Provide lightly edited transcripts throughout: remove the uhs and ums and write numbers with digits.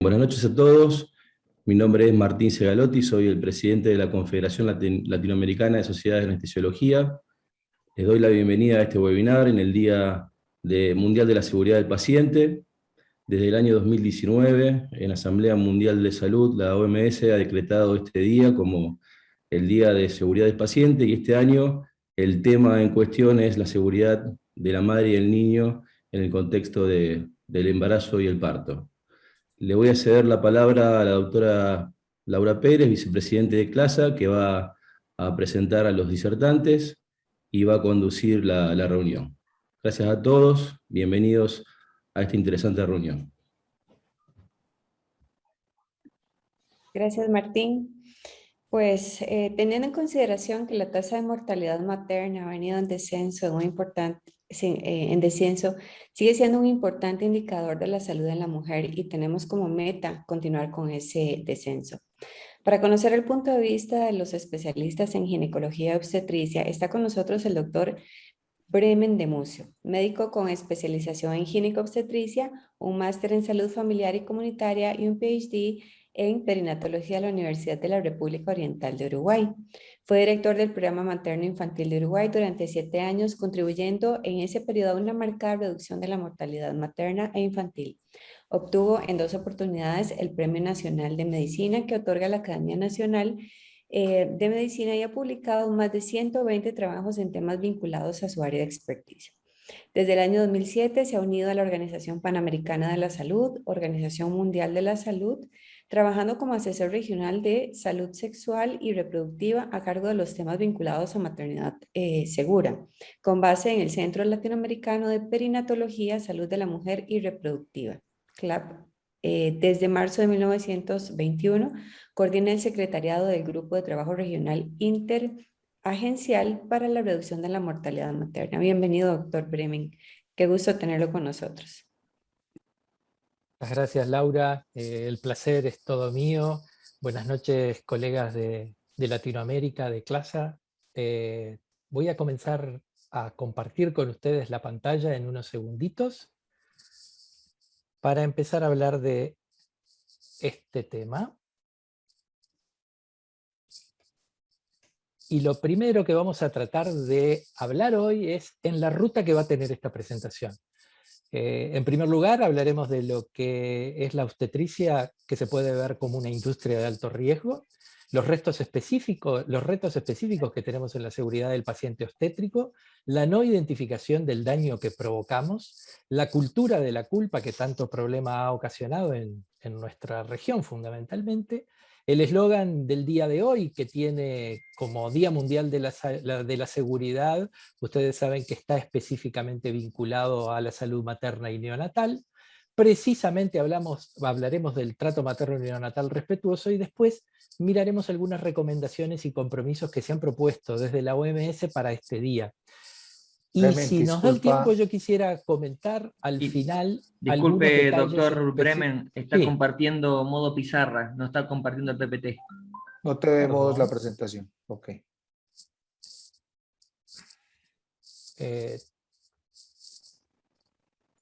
Buenas noches a todos. Mi nombre es Martín Segalotti, soy el presidente de la Confederación Latinoamericana de Sociedades de Anestesiología. Les doy la bienvenida a este webinar en el Día Mundial de la Seguridad del Paciente. Desde el año 2019, en la Asamblea Mundial de Salud, la OMS ha decretado este día como el Día de Seguridad del Paciente, y este año el tema en cuestión es la seguridad de la madre y el niño en el contexto del embarazo y el parto. Le voy a ceder la palabra a la doctora Laura Pérez, vicepresidente de CLASA, que va a presentar a los disertantes y va a conducir la reunión. Gracias a todos, bienvenidos a esta interesante reunión. Gracias, Martín. Pues teniendo en consideración que la tasa de mortalidad materna ha venido en descenso, sigue siendo un importante indicador de la salud de la mujer y tenemos como meta continuar con ese descenso. Para conocer el punto de vista de los especialistas en ginecología y obstetricia, está con nosotros el doctor Bremen Demucio, médico con especialización en gineco-obstetricia, un máster en salud familiar y comunitaria y un PhD en perinatología de la Universidad de la República Oriental de Uruguay. Fue director del programa materno-infantil de Uruguay durante 7 años, contribuyendo en ese periodo a una marcada reducción de la mortalidad materna e infantil. Obtuvo en 2 oportunidades el Premio Nacional de Medicina que otorga la Academia Nacional de Medicina, y ha publicado más de 120 trabajos en temas vinculados a su área de experticia. Desde el año 2007 se ha unido a la Organización Panamericana de la Salud, Organización Mundial de la Salud, trabajando como asesor regional de salud sexual y reproductiva a cargo de los temas vinculados a maternidad segura, con base en el Centro Latinoamericano de Perinatología, Salud de la Mujer y Reproductiva, CLAP. Desde marzo de 1921, coordina el secretariado del Grupo de Trabajo Regional Interagencial para la Reducción de la Mortalidad Materna. Bienvenido, doctor Bremen. Qué gusto tenerlo con nosotros. Muchas gracias, Laura. El placer es todo mío. Buenas noches, colegas de Latinoamérica, de CLASA. Voy a comenzar a compartir con ustedes la pantalla en unos segunditos para empezar a hablar de este tema. Y lo primero que vamos a tratar de hablar hoy es en la ruta que va a tener esta presentación. En primer lugar, hablaremos de lo que es la obstetricia, que se puede ver como una industria de alto riesgo, los retos específicos que tenemos en la seguridad del paciente obstétrico, la no identificación del daño que provocamos, la cultura de la culpa que tanto problema ha ocasionado en nuestra región fundamentalmente, el eslogan del día de hoy, que tiene como Día Mundial de la Seguridad, ustedes saben que está específicamente vinculado a la salud materna y neonatal. Precisamente hablaremos del trato materno y neonatal respetuoso, y después miraremos algunas recomendaciones y compromisos que se han propuesto desde la OMS para este día. Y si nos da el tiempo, yo quisiera comentar al final. Disculpe, doctor Bremen, está compartiendo modo pizarra, no está compartiendo el PPT. No tenemos la presentación. Ok.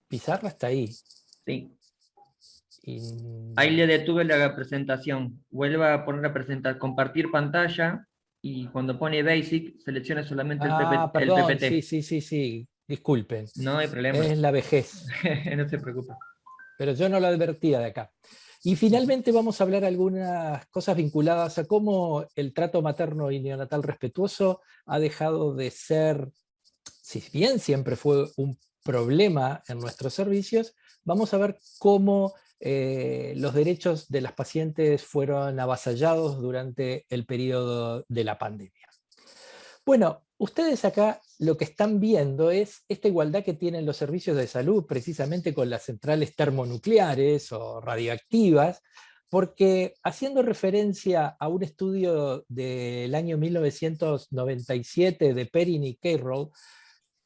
Pizarra está ahí. Sí. Ahí le detuve la presentación. Vuelva a poner a presentar, compartir pantalla, y cuando pone Basic, seleccione solamente el PPT. Sí. Disculpen. No hay problema. Es la vejez. No se preocupe. Pero yo no lo advertía de acá. Y finalmente vamos a hablar algunas cosas vinculadas a cómo el trato materno y neonatal respetuoso ha dejado de ser, si bien siempre fue un problema en nuestros servicios, vamos a ver cómo los derechos de las pacientes fueron avasallados durante el periodo de la pandemia. Bueno, ustedes acá lo que están viendo es esta igualdad que tienen los servicios de salud precisamente con las centrales termonucleares o radioactivas, porque haciendo referencia a un estudio del año 1997 de Perrin y Carroll,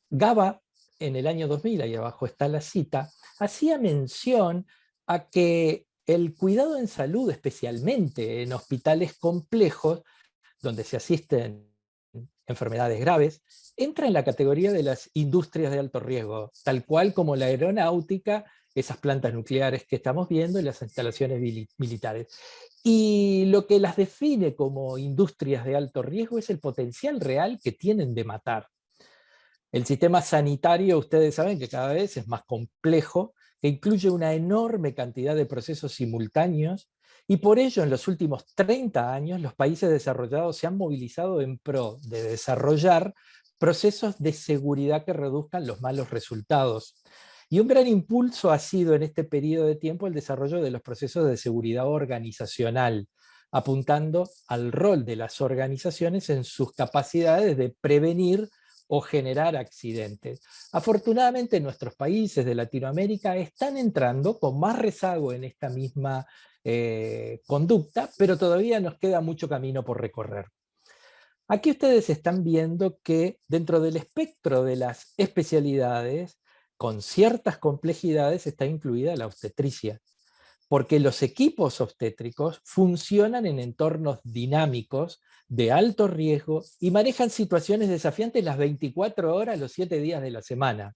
GABA en el año 2000, ahí abajo está la cita, hacía mención a que el cuidado en salud, especialmente en hospitales complejos, donde se asisten enfermedades graves, entra en la categoría de las industrias de alto riesgo, tal cual como la aeronáutica esas plantas nucleares que estamos viendo y las instalaciones militares. Y lo que las define como industrias de alto riesgo es el potencial real que tienen de matar. El sistema sanitario, ustedes saben que cada vez es más complejo, que incluye una enorme cantidad de procesos simultáneos, y por ello en los últimos 30 años los países desarrollados se han movilizado en pro de desarrollar procesos de seguridad que reduzcan los malos resultados. Y un gran impulso ha sido en este periodo de tiempo el desarrollo de los procesos de seguridad organizacional, apuntando al rol de las organizaciones en sus capacidades de prevenir o generar accidentes. Afortunadamente nuestros países de Latinoamérica están entrando con más rezago en esta misma conducta, pero todavía nos queda mucho camino por recorrer. Aquí ustedes están viendo que dentro del espectro de las especialidades, con ciertas complejidades, está incluida la obstetricia, porque los equipos obstétricos funcionan en entornos dinámicos, de alto riesgo, y manejan situaciones desafiantes las 24 horas, los 7 días de la semana.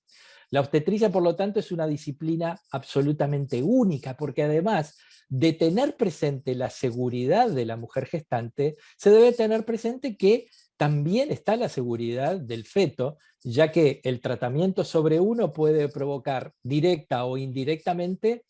La obstetricia, por lo tanto, es una disciplina absolutamente única, porque además de tener presente la seguridad de la mujer gestante, se debe tener presente que también está la seguridad del feto, ya que el tratamiento sobre uno puede provocar directa o indirectamente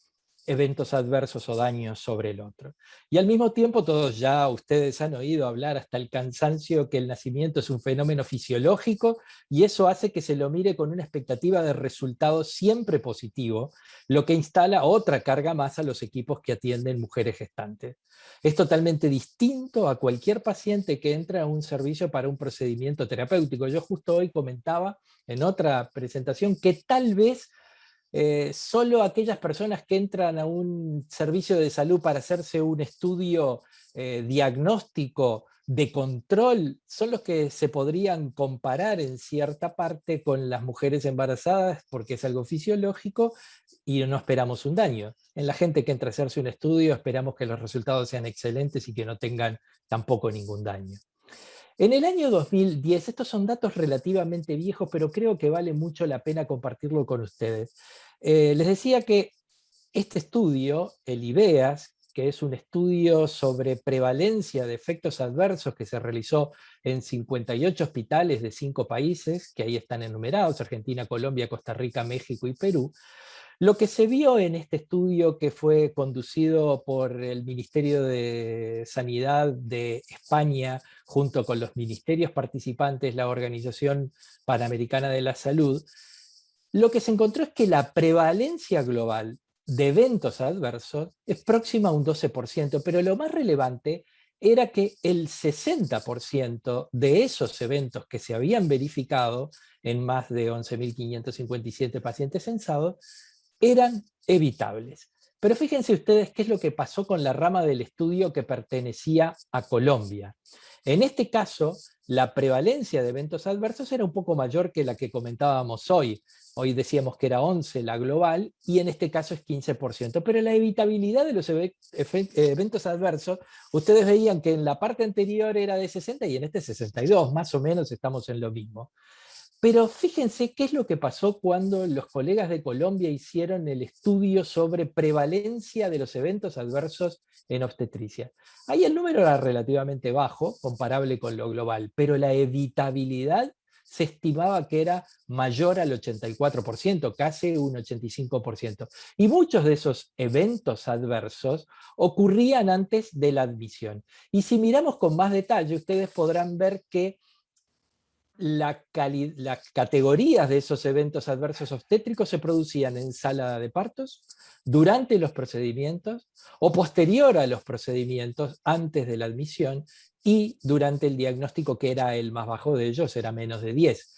eventos adversos o daños sobre el otro. Y al mismo tiempo, todos ya ustedes han oído hablar hasta el cansancio que el nacimiento es un fenómeno fisiológico, y eso hace que se lo mire con una expectativa de resultado siempre positivo, lo que instala otra carga más a los equipos que atienden mujeres gestantes. Es totalmente distinto a cualquier paciente que entra a un servicio para un procedimiento terapéutico. Yo justo hoy comentaba en otra presentación que tal vez solo aquellas personas que entran a un servicio de salud para hacerse un estudio diagnóstico de control son los que se podrían comparar en cierta parte con las mujeres embarazadas, porque es algo fisiológico y no esperamos un daño. En la gente que entra a hacerse un estudio esperamos que los resultados sean excelentes y que no tengan tampoco ningún daño. En el año 2010, estos son datos relativamente viejos, pero creo que vale mucho la pena compartirlo con ustedes. Les decía que este estudio, el IVEAS, que es un estudio sobre prevalencia de efectos adversos que se realizó en 58 hospitales de 5 países, que ahí están enumerados: Argentina, Colombia, Costa Rica, México y Perú. Lo que se vio en este estudio, que fue conducido por el Ministerio de Sanidad de España, junto con los ministerios participantes, la Organización Panamericana de la Salud, lo que se encontró es que la prevalencia global de eventos adversos es próxima a un 12%, pero lo más relevante era que el 60% de esos eventos que se habían verificado en más de 11.557 pacientes censados eran evitables. Pero fíjense ustedes qué es lo que pasó con la rama del estudio que pertenecía a Colombia. En este caso, la prevalencia de eventos adversos era un poco mayor que la que comentábamos hoy. Hoy decíamos que era 11 la global, y en este caso es 15%. Pero la evitabilidad de los eventos adversos, ustedes veían que en la parte anterior era de 60 y en este 62, más o menos estamos en lo mismo. Pero fíjense qué es lo que pasó cuando los colegas de Colombia hicieron el estudio sobre prevalencia de los eventos adversos en obstetricia. Ahí el número era relativamente bajo, comparable con lo global, pero la evitabilidad se estimaba que era mayor al 84%, casi un 85%. Y muchos de esos eventos adversos ocurrían antes de la admisión. Y si miramos con más detalle, ustedes podrán ver que las categorías de esos eventos adversos obstétricos se producían en sala de partos, durante los procedimientos, o posterior a los procedimientos, antes de la admisión, y durante el diagnóstico, que era el más bajo de ellos, era menos de 10.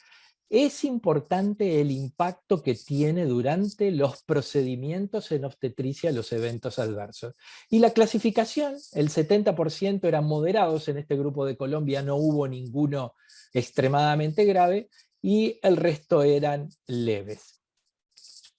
Es importante el impacto que tiene durante los procedimientos en obstetricia los eventos adversos. Y la clasificación, el 70% eran moderados, en este grupo de Colombia no hubo ninguno extremadamente grave, y el resto eran leves.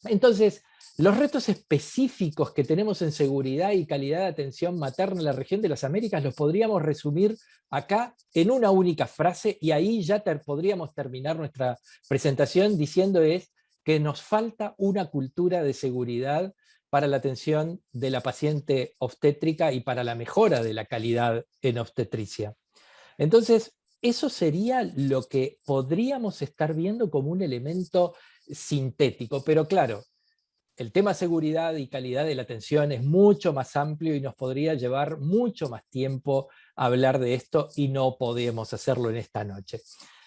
Entonces, los retos específicos que tenemos en seguridad y calidad de atención materna en la región de las Américas los podríamos resumir acá en una única frase, y ahí ya podríamos terminar nuestra presentación diciendo es que nos falta una cultura de seguridad para la atención de la paciente obstétrica y para la mejora de la calidad en obstetricia. Entonces, eso sería lo que podríamos estar viendo como un elemento sintético, pero claro, el tema seguridad y calidad de la atención es mucho más amplio y nos podría llevar mucho más tiempo hablar de esto y no podemos hacerlo en esta noche.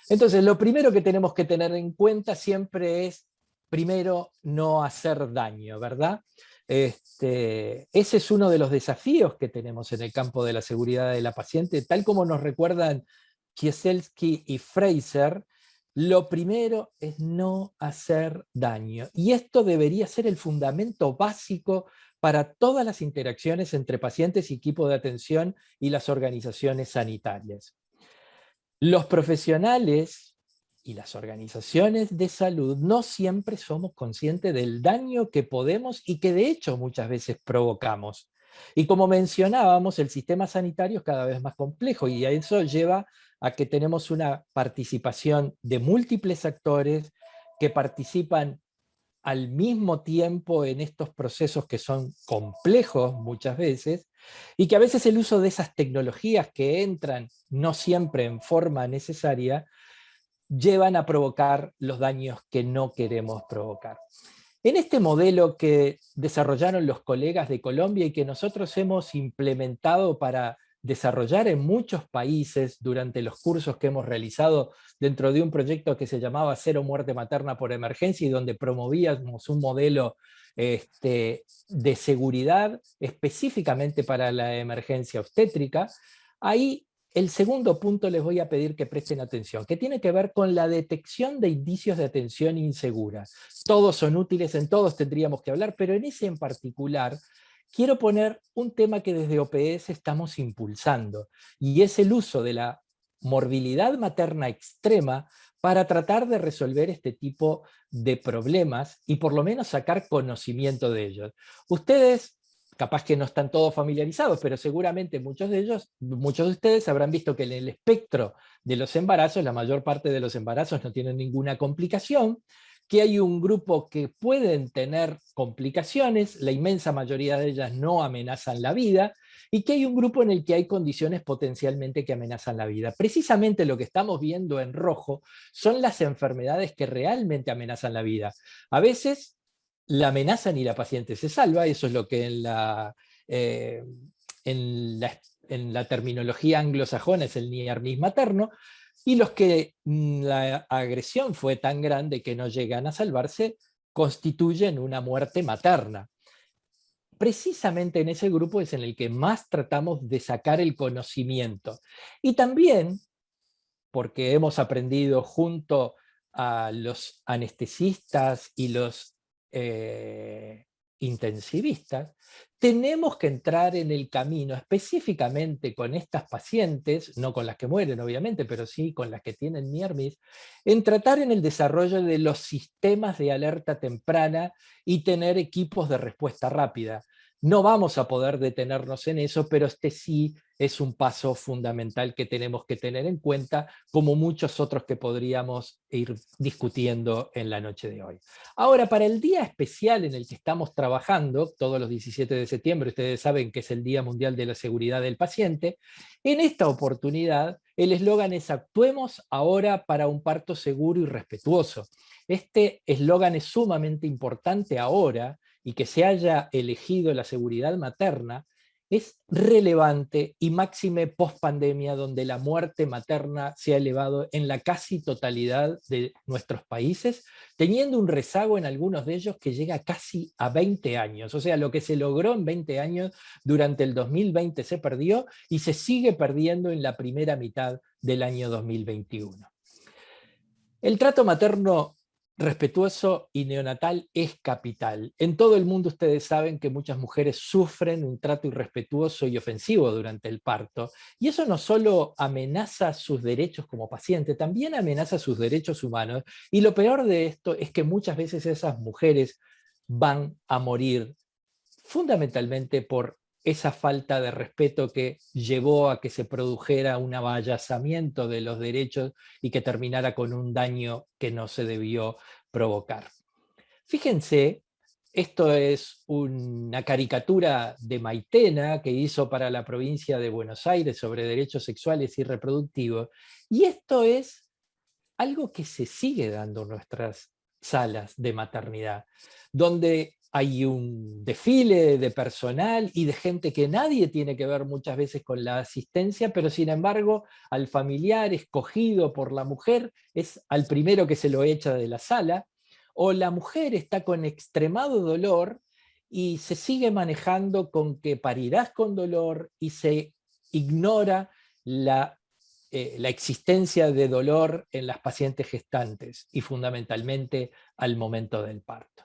Entonces, lo primero que tenemos que tener en cuenta siempre es, primero, no hacer daño, ¿verdad? Ese es uno de los desafíos que tenemos en el campo de la seguridad de la paciente, tal como nos recuerdan Kieselski y Fraser. Lo primero es no hacer daño. Y esto debería ser el fundamento básico para todas las interacciones entre pacientes y equipo de atención y las organizaciones sanitarias. Los profesionales y las organizaciones de salud no siempre somos conscientes del daño que podemos y que de hecho muchas veces provocamos. Y como mencionábamos, el sistema sanitario es cada vez más complejo y a eso lleva a que tenemos una participación de múltiples actores que participan al mismo tiempo en estos procesos que son complejos muchas veces, y que a veces el uso de esas tecnologías que entran no siempre en forma necesaria, llevan a provocar los daños que no queremos provocar. En este modelo que desarrollaron los colegas de Colombia y que nosotros hemos implementado para desarrollar en muchos países durante los cursos que hemos realizado dentro de un proyecto que se llamaba Cero Muerte Materna por Emergencia y donde promovíamos un modelo de seguridad específicamente para la emergencia obstétrica, ahí el segundo punto les voy a pedir que presten atención, que tiene que ver con la detección de indicios de atención insegura. Todos son útiles, en todos tendríamos que hablar, pero en ese en particular quiero poner un tema que desde OPS estamos impulsando, y es el uso de la morbilidad materna extrema para tratar de resolver este tipo de problemas y por lo menos sacar conocimiento de ellos. Ustedes capaz que no están todos familiarizados, pero seguramente muchos de ustedes habrán visto que en el espectro de los embarazos, la mayor parte de los embarazos no tienen ninguna complicación, que hay un grupo que pueden tener complicaciones, la inmensa mayoría de ellas no amenazan la vida, y que hay un grupo en el que hay condiciones potencialmente que amenazan la vida. Precisamente lo que estamos viendo en rojo son las enfermedades que realmente amenazan la vida. A veces la amenazan y la paciente se salva, eso es lo que en la terminología anglosajona es el near miss materno, y los que la agresión fue tan grande que no llegan a salvarse, constituyen una muerte materna. Precisamente en ese grupo es en el que más tratamos de sacar el conocimiento. Y también, porque hemos aprendido junto a los anestesistas y los intensivistas, tenemos que entrar en el camino específicamente con estas pacientes, no con las que mueren obviamente, pero sí con las que tienen near miss, en tratar en el desarrollo de los sistemas de alerta temprana y tener equipos de respuesta rápida. No vamos a poder detenernos en eso, pero este sí es un paso fundamental que tenemos que tener en cuenta, como muchos otros que podríamos ir discutiendo en la noche de hoy. Ahora, para el día especial en el que estamos trabajando, todos los 17 de septiembre, ustedes saben que es el Día Mundial de la Seguridad del Paciente, en esta oportunidad el eslogan es "Actuemos ahora para un parto seguro y respetuoso". Este eslogan es sumamente importante ahora, y que se haya elegido la seguridad materna es relevante y máxime post pandemia, donde la muerte materna se ha elevado en la casi totalidad de nuestros países, teniendo un rezago en algunos de ellos que llega casi a 20 años. O sea, lo que se logró en 20 años durante el 2020 se perdió y se sigue perdiendo en la primera mitad del año 2021. El trato materno respetuoso y neonatal es capital. En todo el mundo ustedes saben que muchas mujeres sufren un trato irrespetuoso y ofensivo durante el parto, y eso no solo amenaza sus derechos como paciente, también amenaza sus derechos humanos, y lo peor de esto es que muchas veces esas mujeres van a morir fundamentalmente por esa falta de respeto que llevó a que se produjera un avallazamiento de los derechos y que terminara con un daño que no se debió provocar. Fíjense, esto es una caricatura de Maitena que hizo para la provincia de Buenos Aires sobre derechos sexuales y reproductivos, y esto es algo que se sigue dando en nuestras salas de maternidad, donde hay un desfile de personal y de gente que nadie tiene que ver muchas veces con la asistencia, pero sin embargo al familiar escogido por la mujer es al primero que se lo echa de la sala, o la mujer está con extremado dolor y se sigue manejando con que parirás con dolor y se ignora la existencia de dolor en las pacientes gestantes y fundamentalmente al momento del parto.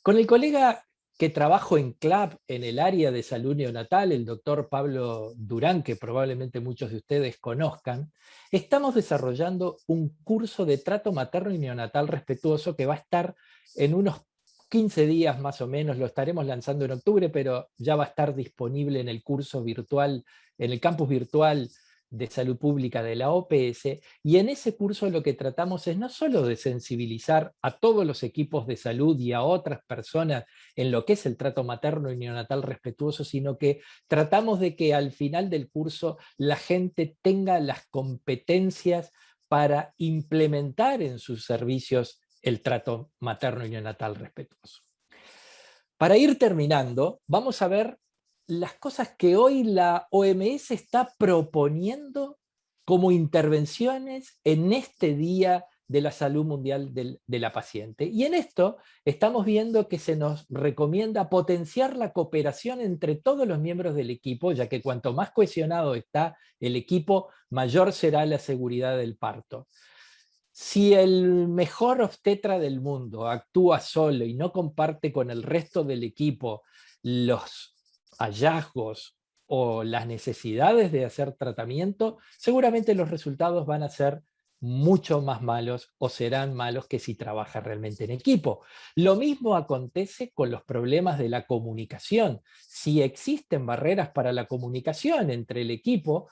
Con el colega que trabajo en CLAP en el área de salud neonatal, el doctor Pablo Durán, que probablemente muchos de ustedes conozcan, estamos desarrollando un curso de trato materno y neonatal respetuoso que va a estar en unos 15 días más o menos, lo estaremos lanzando en octubre, pero ya va a estar disponible en el curso virtual, en el campus virtual de salud pública de la OPS, y en ese curso lo que tratamos es no solo de sensibilizar a todos los equipos de salud y a otras personas en lo que es el trato materno y neonatal respetuoso, sino que tratamos de que al final del curso la gente tenga las competencias para implementar en sus servicios el trato materno y neonatal respetuoso. Para ir terminando, vamos a ver las cosas que hoy la OMS está proponiendo como intervenciones en este Día de la Salud Mundial de la Paciente. Y en esto estamos viendo que se nos recomienda potenciar la cooperación entre todos los miembros del equipo, ya que cuanto más cohesionado está el equipo, mayor será la seguridad del parto. Si el mejor obstetra del mundo actúa solo y no comparte con el resto del equipo los hallazgos o las necesidades de hacer tratamiento, seguramente los resultados van a ser mucho más malos o serán malos que si trabaja realmente en equipo. Lo mismo acontece con los problemas de la comunicación. Si existen barreras para la comunicación entre el equipo,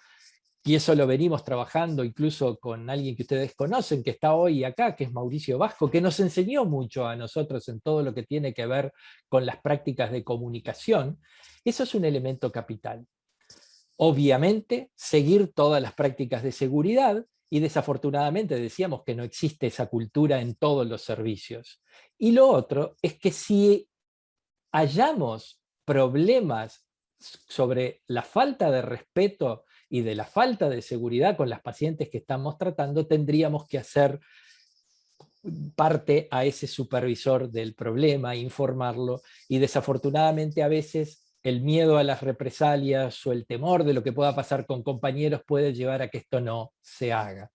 y eso lo venimos trabajando incluso con alguien que ustedes conocen, que está hoy acá, que es Mauricio Vasco, que nos enseñó mucho a nosotros en todo lo que tiene que ver con las prácticas de comunicación. Eso es un elemento capital. Obviamente, seguir todas las prácticas de seguridad, y desafortunadamente decíamos que no existe esa cultura en todos los servicios. Y lo otro es que si hallamos problemas sobre la falta de respeto y de la falta de seguridad con las pacientes que estamos tratando, tendríamos que hacer parte a ese supervisor del problema, informarlo, y desafortunadamente a veces el miedo a las represalias o el temor de lo que pueda pasar con compañeros puede llevar a que esto no se haga.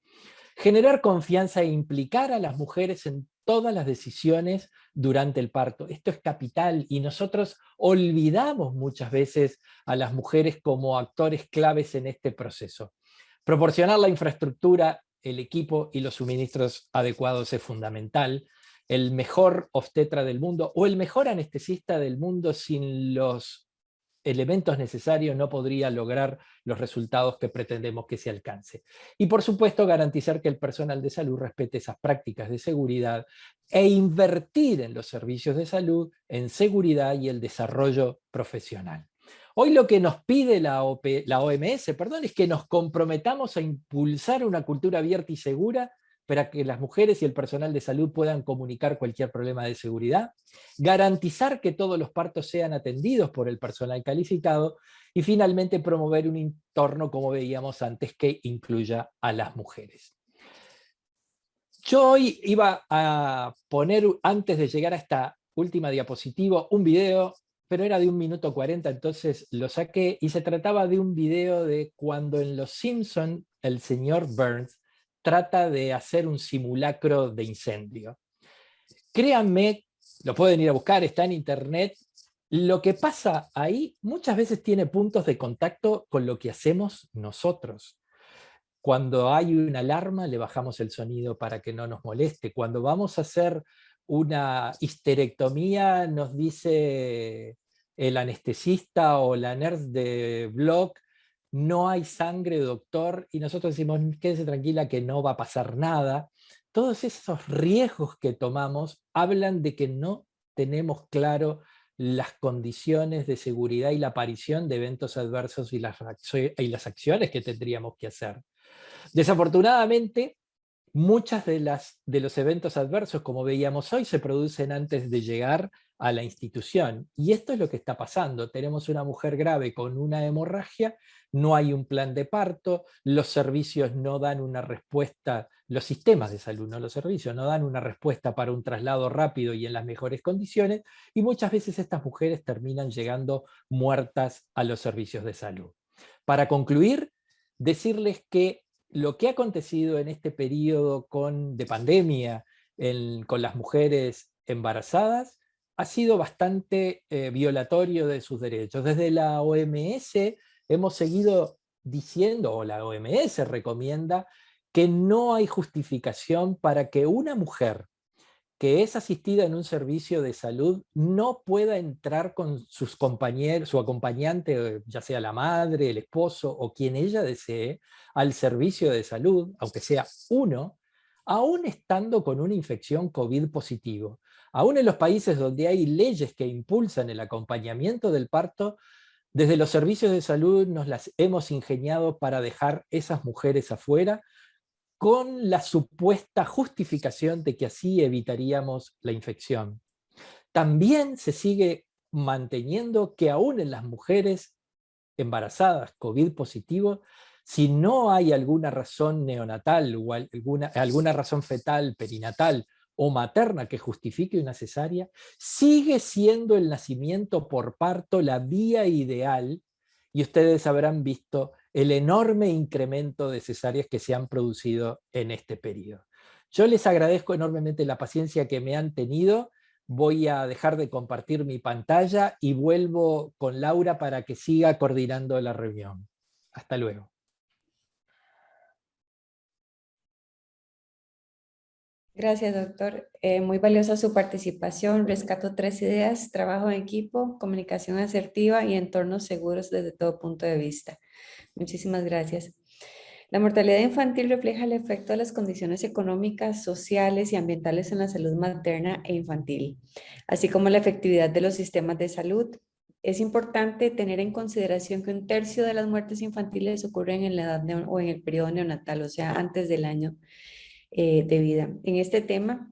Generar confianza e implicar a las mujeres en todas las decisiones durante el parto. Esto es capital y nosotros olvidamos muchas veces a las mujeres como actores claves en este proceso. Proporcionar la infraestructura, el equipo y los suministros adecuados es fundamental. El mejor obstetra del mundo o el mejor anestesista del mundo sin los elementos necesarios no podría lograr los resultados que pretendemos que se alcance. Y por supuesto garantizar que el personal de salud respete esas prácticas de seguridad e invertir en los servicios de salud, en seguridad y el desarrollo profesional. Hoy lo que nos pide la OMS, es que nos comprometamos a impulsar una cultura abierta y segura para que las mujeres y el personal de salud puedan comunicar cualquier problema de seguridad, garantizar que todos los partos sean atendidos por el personal calificado y finalmente promover un entorno, como veíamos antes, que incluya a las mujeres. Yo hoy iba a poner, antes de llegar a esta última diapositiva, un video, pero era de 1 minuto 40, entonces lo saqué, y se trataba de un video de cuando en Los Simpson el señor Burns trata de hacer un simulacro de incendio. Créanme, lo pueden ir a buscar, está en internet, lo que pasa ahí muchas veces tiene puntos de contacto con lo que hacemos nosotros. Cuando hay una alarma le bajamos el sonido para que no nos moleste. Cuando vamos a hacer una histerectomía nos dice el anestesista o la nurse de block: no hay sangre, doctor, y nosotros decimos, quédese tranquila que no va a pasar nada. todos esos riesgos que tomamos hablan de que no tenemos claro las condiciones de seguridad y la aparición de eventos adversos y las acciones que tendríamos que hacer. Desafortunadamente, muchas de los eventos adversos, como veíamos hoy, se producen antes de llegar a la institución. Y esto es lo que está pasando. Tenemos una mujer grave con una hemorragia, no hay un plan de parto, los servicios no dan una respuesta, los sistemas de salud, no los servicios, no dan una respuesta para un traslado rápido y en las mejores condiciones, y muchas veces estas mujeres terminan llegando muertas a los servicios de salud. Para concluir, decirles que lo que ha acontecido en este periodo de pandemia con las mujeres embarazadas ha sido bastante violatorio de sus derechos. Desde la OMS hemos seguido diciendo, o la OMS recomienda, que no hay justificación para que una mujer que es asistida en un servicio de salud no pueda entrar con sus compañeros, su acompañante, ya sea la madre, el esposo o quien ella desee, al servicio de salud, aunque sea uno, aún estando con una infección COVID positivo. Aún en los países donde hay leyes que impulsan el acompañamiento del parto, desde los servicios de salud nos las hemos ingeniado para dejar esas mujeres afuera, con la supuesta justificación de que así evitaríamos la infección. También se sigue manteniendo que aún en las mujeres embarazadas COVID positivo, si no hay alguna razón neonatal o alguna razón fetal, perinatal o materna que justifique una cesárea, sigue siendo el nacimiento por parto la vía ideal, y ustedes habrán visto el enorme incremento de cesáreas que se han producido en este periodo. Yo les agradezco enormemente la paciencia que me han tenido. Voy a dejar de compartir mi pantalla y vuelvo con Laura para que siga coordinando la reunión. Hasta luego. Gracias, doctor. Muy valiosa su participación. Rescato 3 ideas: trabajo en equipo, comunicación asertiva y entornos seguros desde todo punto de vista. Muchísimas gracias. La mortalidad infantil refleja el efecto de las condiciones económicas, sociales y ambientales en la salud materna e infantil, así como la efectividad de los sistemas de salud. Es importante tener en consideración que 1/3 de las muertes infantiles ocurren en la edad o en el periodo neonatal, o sea, antes del año de vida. En este tema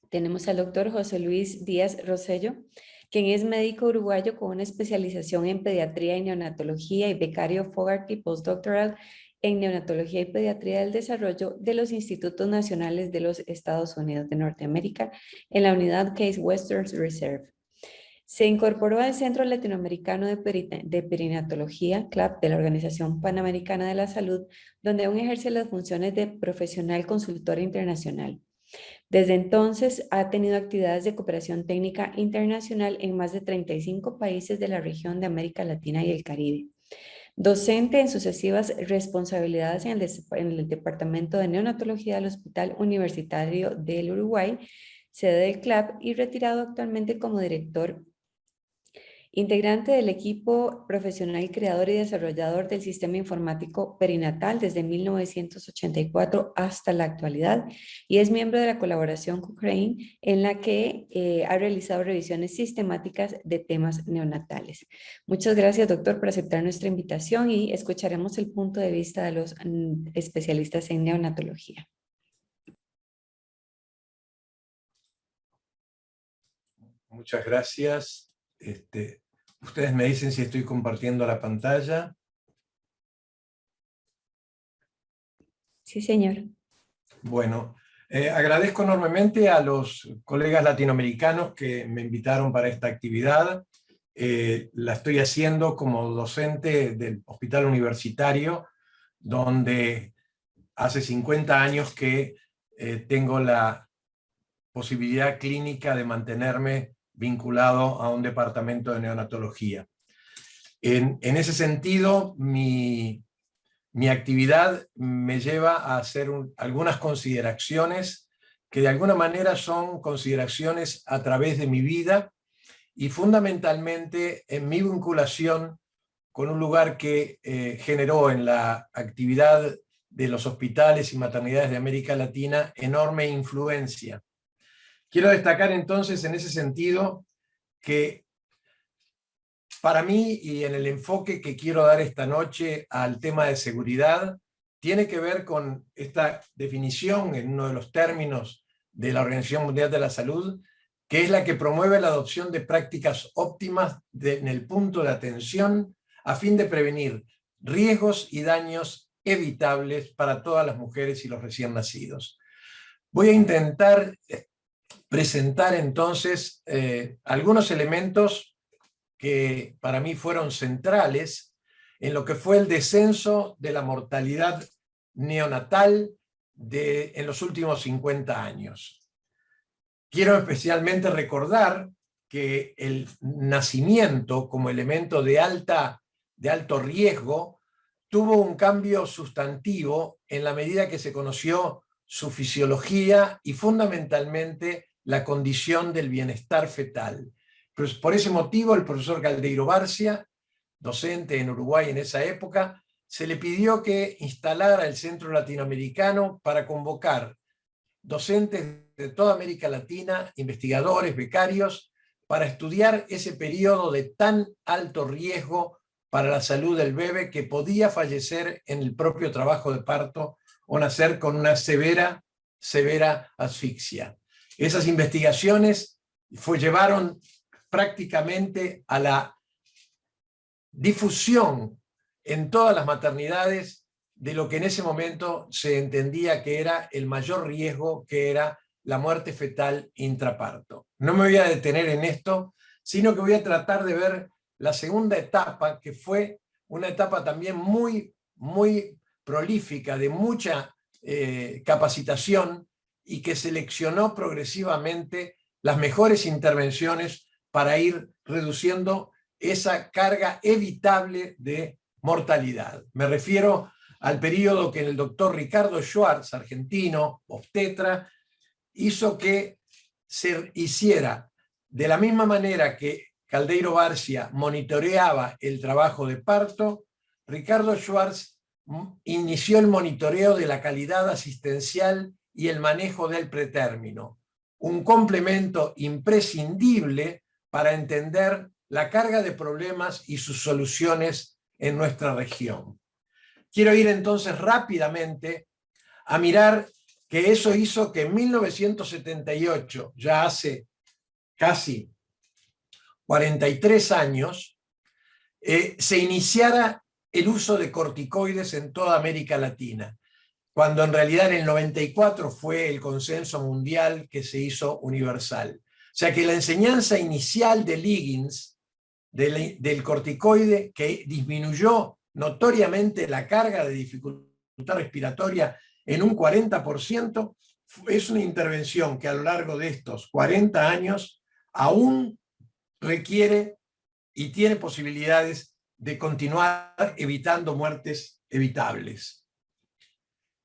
tenemos al doctor José Luis Díaz Rosello, quien es médico uruguayo con una especialización en pediatría y neonatología y becario Fogarty postdoctoral en neonatología y pediatría del desarrollo de los Institutos Nacionales de los Estados Unidos de Norteamérica en la unidad Case Western Reserve. Se incorporó al Centro Latinoamericano de Perinatología, CLAP, de la Organización Panamericana de la Salud, donde aún ejerce las funciones de profesional consultor internacional. Desde entonces ha tenido actividades de cooperación técnica internacional en más de 35 países de la región de América Latina y el Caribe. Docente en sucesivas responsabilidades en el Departamento de Neonatología del Hospital Universitario del Uruguay, sede del CLAP, y retirado actualmente como director integrante del equipo profesional creador y desarrollador del sistema informático perinatal desde 1984 hasta la actualidad, y es miembro de la colaboración Cochrane, en la que ha realizado revisiones sistemáticas de temas neonatales. Muchas gracias, doctor, por aceptar nuestra invitación, y escucharemos el punto de vista de los especialistas en neonatología. Muchas gracias. Ustedes me dicen si estoy compartiendo la pantalla. Sí, señor. Bueno, agradezco enormemente a los colegas latinoamericanos que me invitaron para esta actividad. La estoy haciendo como docente del hospital universitario, donde hace 50 años que tengo la posibilidad clínica de mantenerme vinculado a un departamento de neonatología. En ese sentido, mi actividad me lleva a hacer algunas consideraciones que de alguna manera son consideraciones a través de mi vida y fundamentalmente en mi vinculación con un lugar que generó en la actividad de los hospitales y maternidades de América Latina enorme influencia. Quiero destacar entonces en ese sentido que para mí, y en el enfoque que quiero dar esta noche al tema de seguridad, tiene que ver con esta definición en uno de los términos de la Organización Mundial de la Salud, que es la que promueve la adopción de prácticas óptimas en el punto de atención a fin de prevenir riesgos y daños evitables para todas las mujeres y los recién nacidos. Voy a intentar presentar entonces algunos elementos que para mí fueron centrales en lo que fue el descenso de la mortalidad neonatal en los últimos 50 años. Quiero especialmente recordar que el nacimiento como elemento de alto riesgo tuvo un cambio sustantivo en la medida que se conoció su fisiología y fundamentalmente la condición del bienestar fetal. Pues por ese motivo, el profesor Caldeiro Barcia, docente en Uruguay en esa época, se le pidió que instalara el Centro Latinoamericano para convocar docentes de toda América Latina, investigadores, becarios, para estudiar ese periodo de tan alto riesgo para la salud del bebé que podía fallecer en el propio trabajo de parto o nacer con una severa asfixia. Esas investigaciones llevaron prácticamente a la difusión en todas las maternidades de lo que en ese momento se entendía que era el mayor riesgo, que era la muerte fetal intraparto. No me voy a detener en esto, sino que voy a tratar de ver la segunda etapa, que fue una etapa también muy prolífica, de mucha capacitación, y que seleccionó progresivamente las mejores intervenciones para ir reduciendo esa carga evitable de mortalidad. Me refiero al periodo que el doctor Ricardo Schwartz, argentino, obstetra, hizo que se hiciera de la misma manera que Caldeiro Barcia monitoreaba el trabajo de parto. Ricardo Schwartz inició el monitoreo de la calidad asistencial y el manejo del pretérmino, un complemento imprescindible para entender la carga de problemas y sus soluciones en nuestra región. Quiero ir entonces rápidamente a mirar que eso hizo que en 1978, ya hace casi 43 años, se iniciara el uso de corticoides en toda América Latina, cuando en realidad en el 94 fue el consenso mundial que se hizo universal. O sea que la enseñanza inicial de Liggins, del corticoide, que disminuyó notoriamente la carga de dificultad respiratoria en un 40%, es una intervención que a lo largo de estos 40 años aún requiere y tiene posibilidades de continuar evitando muertes evitables.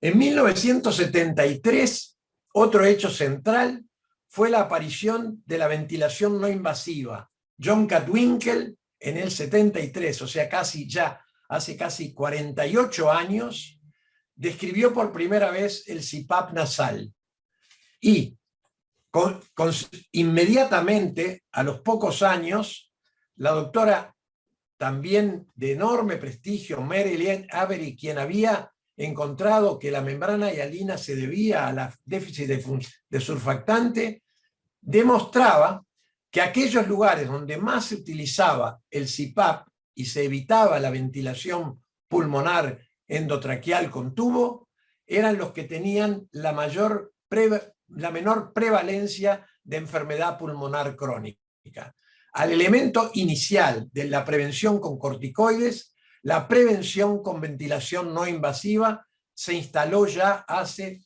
En 1973, otro hecho central fue la aparición de la ventilación no invasiva. John Katwinkel, en el 73, o sea, hace casi 48 años, describió por primera vez el CPAP nasal. Y inmediatamente, a los pocos años, la doctora, también de enorme prestigio, Mary Avery, quien había encontrado que la membrana hialina se debía al déficit de surfactante, demostraba que aquellos lugares donde más se utilizaba el CPAP y se evitaba la ventilación pulmonar endotraqueal con tubo, eran los que tenían la menor prevalencia de enfermedad pulmonar crónica. Al elemento inicial de la prevención con corticoides, la prevención con ventilación no invasiva se instaló ya hace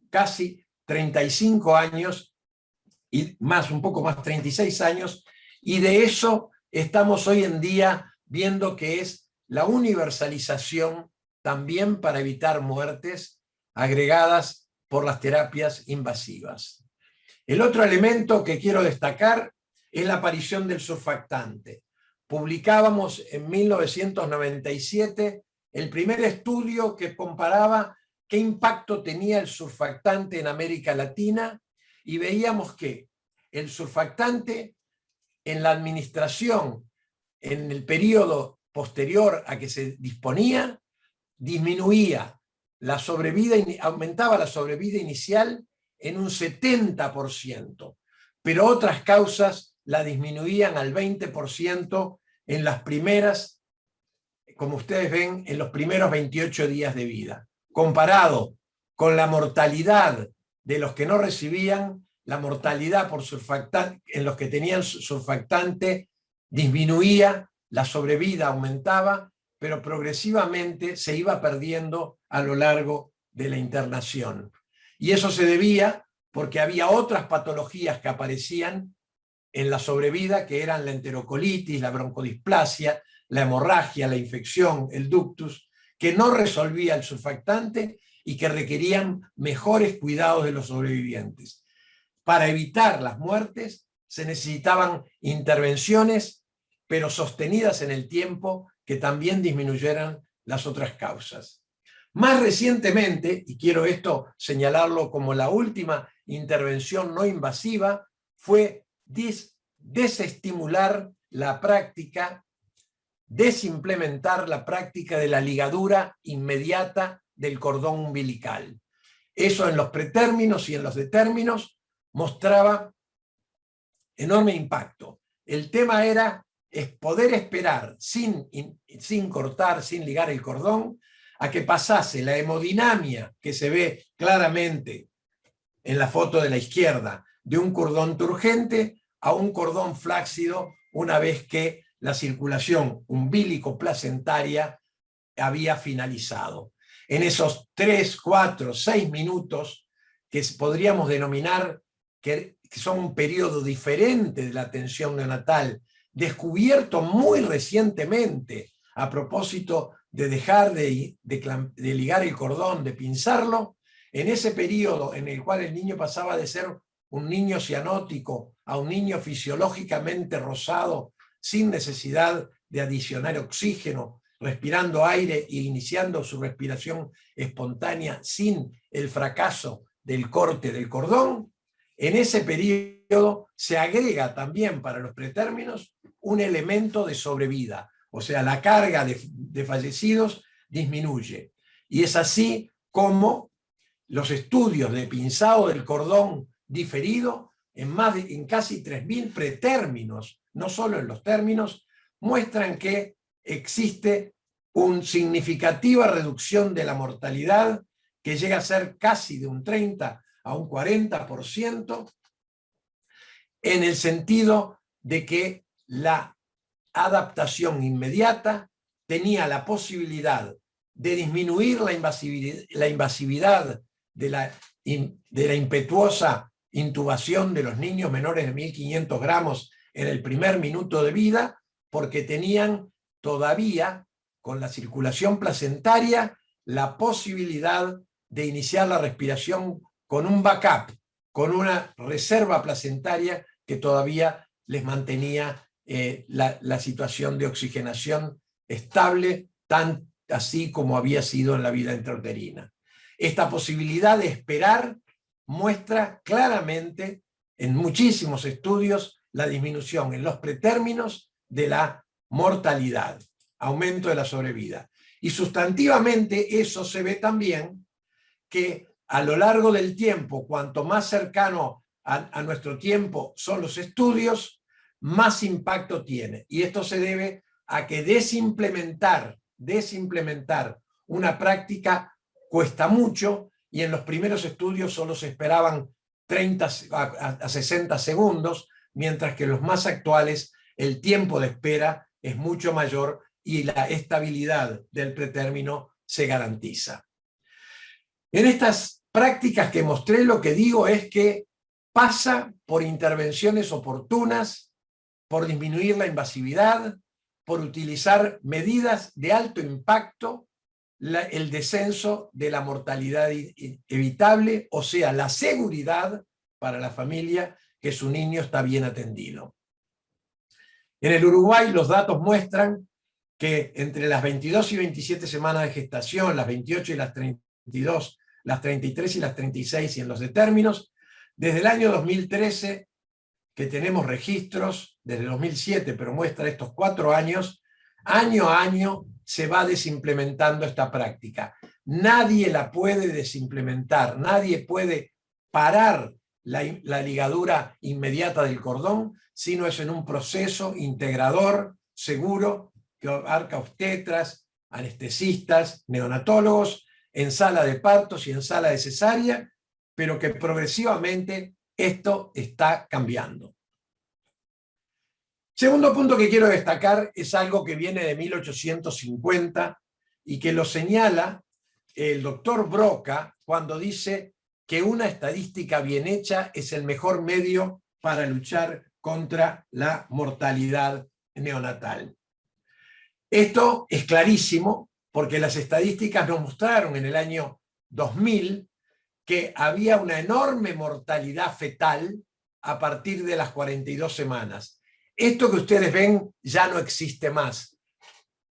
casi 35 años, y un poco más, 36 años, y de eso estamos hoy en día viendo que es la universalización también para evitar muertes agregadas por las terapias invasivas. El otro elemento que quiero destacar es la aparición del surfactante. Publicábamos en 1997 el primer estudio que comparaba qué impacto tenía el surfactante en América Latina, y veíamos que el surfactante en la administración, en el periodo posterior a que se disponía, disminuía la sobrevida, aumentaba la sobrevida inicial en un 70%, pero otras causas la disminuían al 20% en las primeras, como ustedes ven, en los primeros 28 días de vida. Comparado con la mortalidad de los que no recibían, la mortalidad por surfactante, en los que tenían surfactante, disminuía, la sobrevida aumentaba, pero progresivamente se iba perdiendo a lo largo de la internación. Y eso se debía porque había otras patologías que aparecían en la sobrevida, que eran la enterocolitis, la broncodisplasia, la hemorragia, la infección, el ductus, que no resolvía el surfactante y que requerían mejores cuidados de los sobrevivientes. Para evitar las muertes se necesitaban intervenciones, pero sostenidas en el tiempo, que también disminuyeran las otras causas. Más recientemente, y quiero esto señalarlo como la última intervención no invasiva, fue desestimular la práctica, desimplementar la práctica de la ligadura inmediata del cordón umbilical. Eso en los pretérminos y en los detérminos mostraba enorme impacto. El tema era poder esperar sin cortar, sin ligar el cordón, a que pasase la hemodinamia que se ve claramente en la foto de la izquierda de un cordón turgente a un cordón flácido una vez que la circulación umbilico-placentaria había finalizado. En esos 3, 4, 6 minutos que podríamos denominar que son un periodo diferente de la atención neonatal, descubierto muy recientemente a propósito de dejar de ligar el cordón, de pinzarlo, en ese periodo en el cual el niño pasaba de ser un niño cianótico a un niño fisiológicamente rosado, sin necesidad de adicionar oxígeno, respirando aire e iniciando su respiración espontánea sin el fracaso del corte del cordón, en ese periodo se agrega también para los pretérminos un elemento de sobrevida, o sea, la carga de fallecidos disminuye. Y es así como los estudios de pinzado del cordón diferido en casi 3.000 pretérminos, no solo en los términos, muestran que existe una significativa reducción de la mortalidad que llega a ser casi de un 30 a un 40%, en el sentido de que la adaptación inmediata tenía la posibilidad de disminuir la invasividad de la impetuosa intubación de los niños menores de 1.500 gramos en el primer minuto de vida, porque tenían todavía, con la circulación placentaria, la posibilidad de iniciar la respiración con un backup, con una reserva placentaria que todavía les mantenía la situación de oxigenación estable, tan así como había sido en la vida intrauterina. Esta posibilidad de esperar muestra claramente en muchísimos estudios la disminución en los pretérminos de la mortalidad, aumento de la sobrevida. Y sustantivamente eso se ve también que a lo largo del tiempo, cuanto más cercano a nuestro tiempo son los estudios, más impacto tiene. Y esto se debe a que desimplementar una práctica cuesta mucho, y en los primeros estudios solo se esperaban 30 a 60 segundos, mientras que en los más actuales el tiempo de espera es mucho mayor y la estabilidad del pretérmino se garantiza. En estas prácticas que mostré, lo que digo es que pasa por intervenciones oportunas, por disminuir la invasividad, por utilizar medidas de alto impacto, el descenso de la mortalidad evitable, o sea, la seguridad para la familia que su niño está bien atendido. En el Uruguay los datos muestran que entre las 22 y 27 semanas de gestación, las 28 y las 32 las 33 y las 36 y en los de términos. Desde el año 2013, que tenemos registros, desde 2007, pero muestra estos 4 años, año a año se va desimplementando esta práctica. Nadie la puede desimplementar, nadie puede parar la ligadura inmediata del cordón, sino es en un proceso integrador, seguro, que abarca obstetras, anestesistas, neonatólogos, en sala de partos y en sala de cesárea, pero que progresivamente esto está cambiando. Segundo punto que quiero destacar es algo que viene de 1850 y que lo señala el doctor Broca cuando dice que una estadística bien hecha es el mejor medio para luchar contra la mortalidad neonatal. Esto es clarísimo porque las estadísticas nos mostraron en el año 2000 que había una enorme mortalidad fetal a partir de las 42 semanas. Esto que ustedes ven ya no existe más.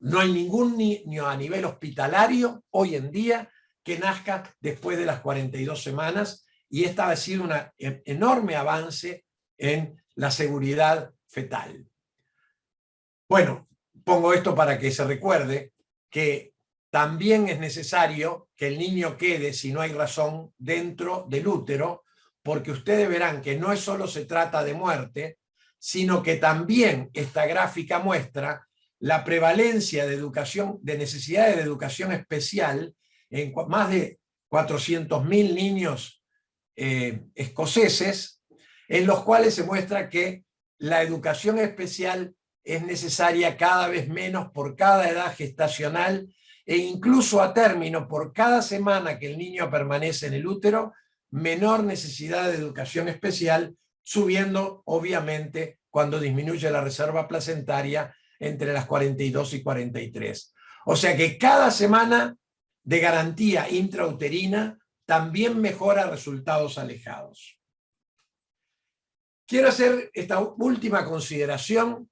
No hay ningún niño a nivel hospitalario hoy en día que nazca después de las 42 semanas y esta ha sido un enorme avance en la seguridad fetal. Bueno, pongo esto para que se recuerde que también es necesario que el niño quede, si no hay razón, dentro del útero, porque ustedes verán que no solo se trata de muerte, sino que también esta gráfica muestra la prevalencia de necesidades de educación especial en más de 400.000 niños escoceses, en los cuales se muestra que la educación especial es necesaria cada vez menos por cada edad gestacional e incluso a término, por cada semana que el niño permanece en el útero, menor necesidad de educación especial, subiendo obviamente cuando disminuye la reserva placentaria entre las 42 y 43. O sea que cada semana de garantía intrauterina también mejora resultados alejados. Quiero hacer esta última consideración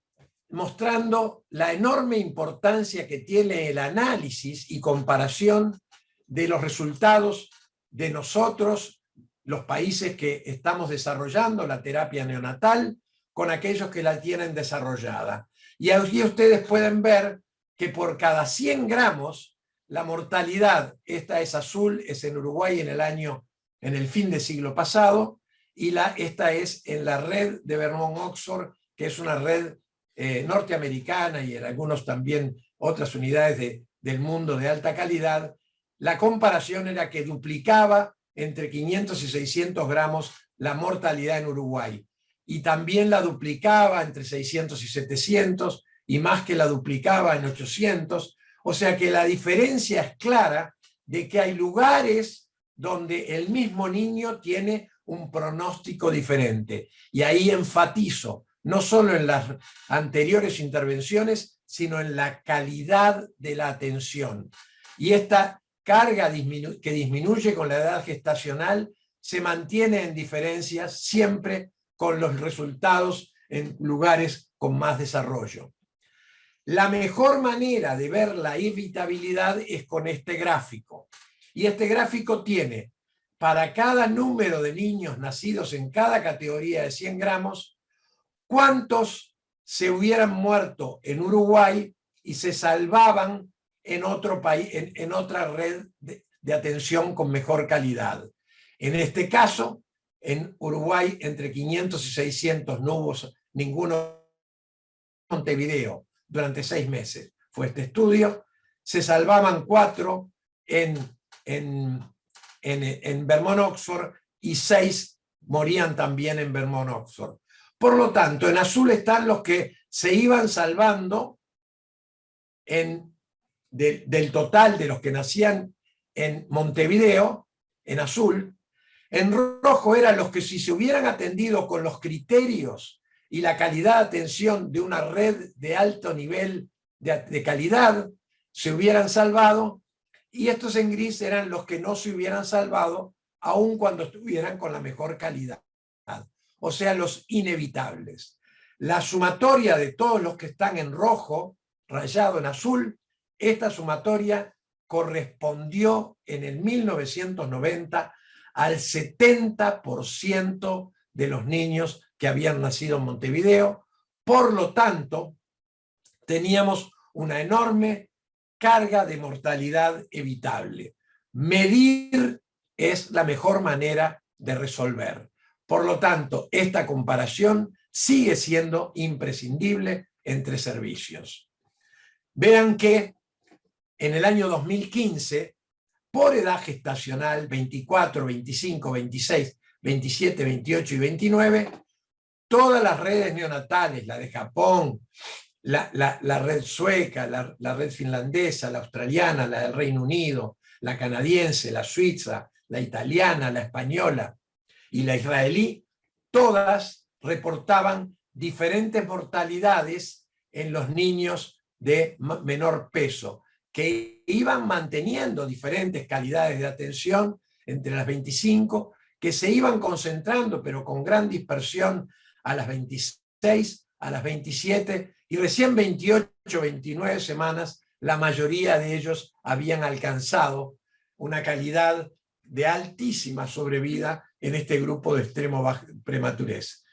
mostrando la enorme importancia que tiene el análisis y comparación de los resultados de nosotros, los países que estamos desarrollando la terapia neonatal, con aquellos que la tienen desarrollada. Y aquí ustedes pueden ver que por cada 100 gramos, la mortalidad, esta es azul, es en Uruguay en el fin de siglo pasado, y esta es en la red de Vermont-Oxford, que es una red norteamericana y en algunos también otras unidades del mundo de alta calidad. La comparación era que duplicaba entre 500 y 600 gramos la mortalidad en Uruguay y también la duplicaba entre 600 y 700 y más que la duplicaba en 800, o sea que la diferencia es clara de que hay lugares donde el mismo niño tiene un pronóstico diferente y ahí enfatizo no solo en las anteriores intervenciones, sino en la calidad de la atención. Y esta carga que disminuye con la edad gestacional se mantiene en diferencias siempre con los resultados en lugares con más desarrollo. La mejor manera de ver la evitabilidad es con este gráfico. Y este gráfico tiene, para cada número de niños nacidos en cada categoría de 100 gramos, cuántos se hubieran muerto en Uruguay y se salvaban en otro país, en otra red de atención con mejor calidad. En este caso, en Uruguay, entre 500 y 600 no hubo ninguno en Montevideo durante 6 meses. Fue este estudio. Se salvaban 4 en Vermont-Oxford y 6 morían también en Vermont-Oxford. Por lo tanto, en azul están los que se iban salvando del total de los que nacían en Montevideo, en azul. En rojo eran los que si se hubieran atendido con los criterios y la calidad de atención de una red de alto nivel de calidad, se hubieran salvado. Y estos en gris eran los que no se hubieran salvado, aun cuando estuvieran con la mejor calidad. O sea, los inevitables. La sumatoria de todos los que están en rojo, rayado en azul, esta sumatoria correspondió en el 1990 al 70% de los niños que habían nacido en Montevideo. Por lo tanto, teníamos una enorme carga de mortalidad evitable. Medir es la mejor manera de resolver. Por lo tanto, esta comparación sigue siendo imprescindible entre servicios. Vean que en el año 2015, por edad gestacional, 24, 25, 26, 27, 28 y 29, todas las redes neonatales, la de Japón, la red sueca, la red finlandesa, la australiana, la del Reino Unido, la canadiense, la suiza, la italiana, la española y la israelí, todas reportaban diferentes mortalidades en los niños de menor peso, que iban manteniendo diferentes calidades de atención entre las 25, que se iban concentrando, pero con gran dispersión, a las 26, a las 27, y recién 28, 29 semanas, la mayoría de ellos habían alcanzado una calidad de altísima sobrevida en este grupo de extremo prematurez.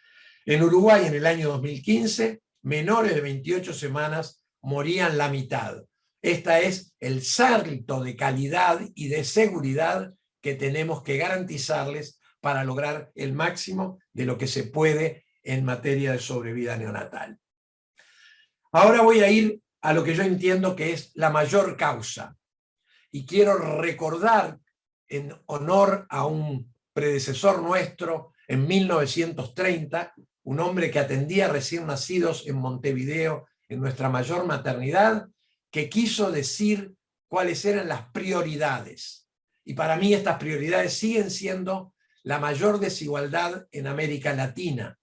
En Uruguay, en el año 2015, menores de 28 semanas morían la mitad. Este es el salto de calidad y de seguridad que tenemos que garantizarles para lograr el máximo de lo que se puede en materia de sobrevida neonatal. Ahora voy a ir a lo que yo entiendo que es la mayor causa. Y quiero recordar, en honor a un predecesor nuestro, en 1930, un hombre que atendía recién nacidos en Montevideo, en nuestra mayor maternidad, que quiso decir cuáles eran las prioridades. Y para mí estas prioridades siguen siendo la mayor desigualdad en América Latina.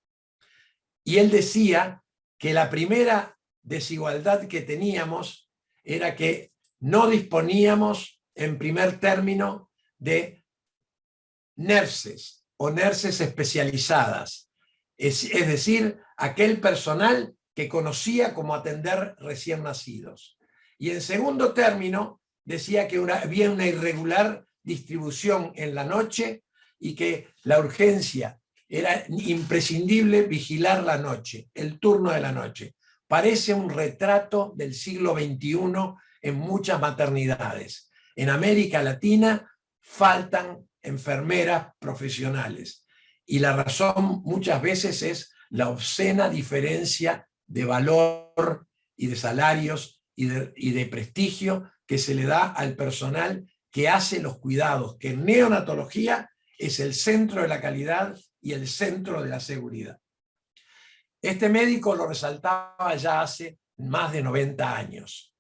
Y él decía que la primera desigualdad que teníamos era que no disponíamos, en primer término, de nurses o nurses especializadas. Es decir, aquel personal que conocía cómo atender recién nacidos. Y en segundo término, decía que había una irregular distribución en la noche y que la urgencia era imprescindible vigilar la noche, el turno de la noche. Parece un retrato del siglo XXI en muchas maternidades. En América Latina faltan enfermeras profesionales y la razón muchas veces es la obscena diferencia de valor y de salarios y de prestigio que se le da al personal que hace los cuidados, que en neonatología es el centro de la calidad y el centro de la seguridad. Este médico lo resaltaba ya hace más de 90 años.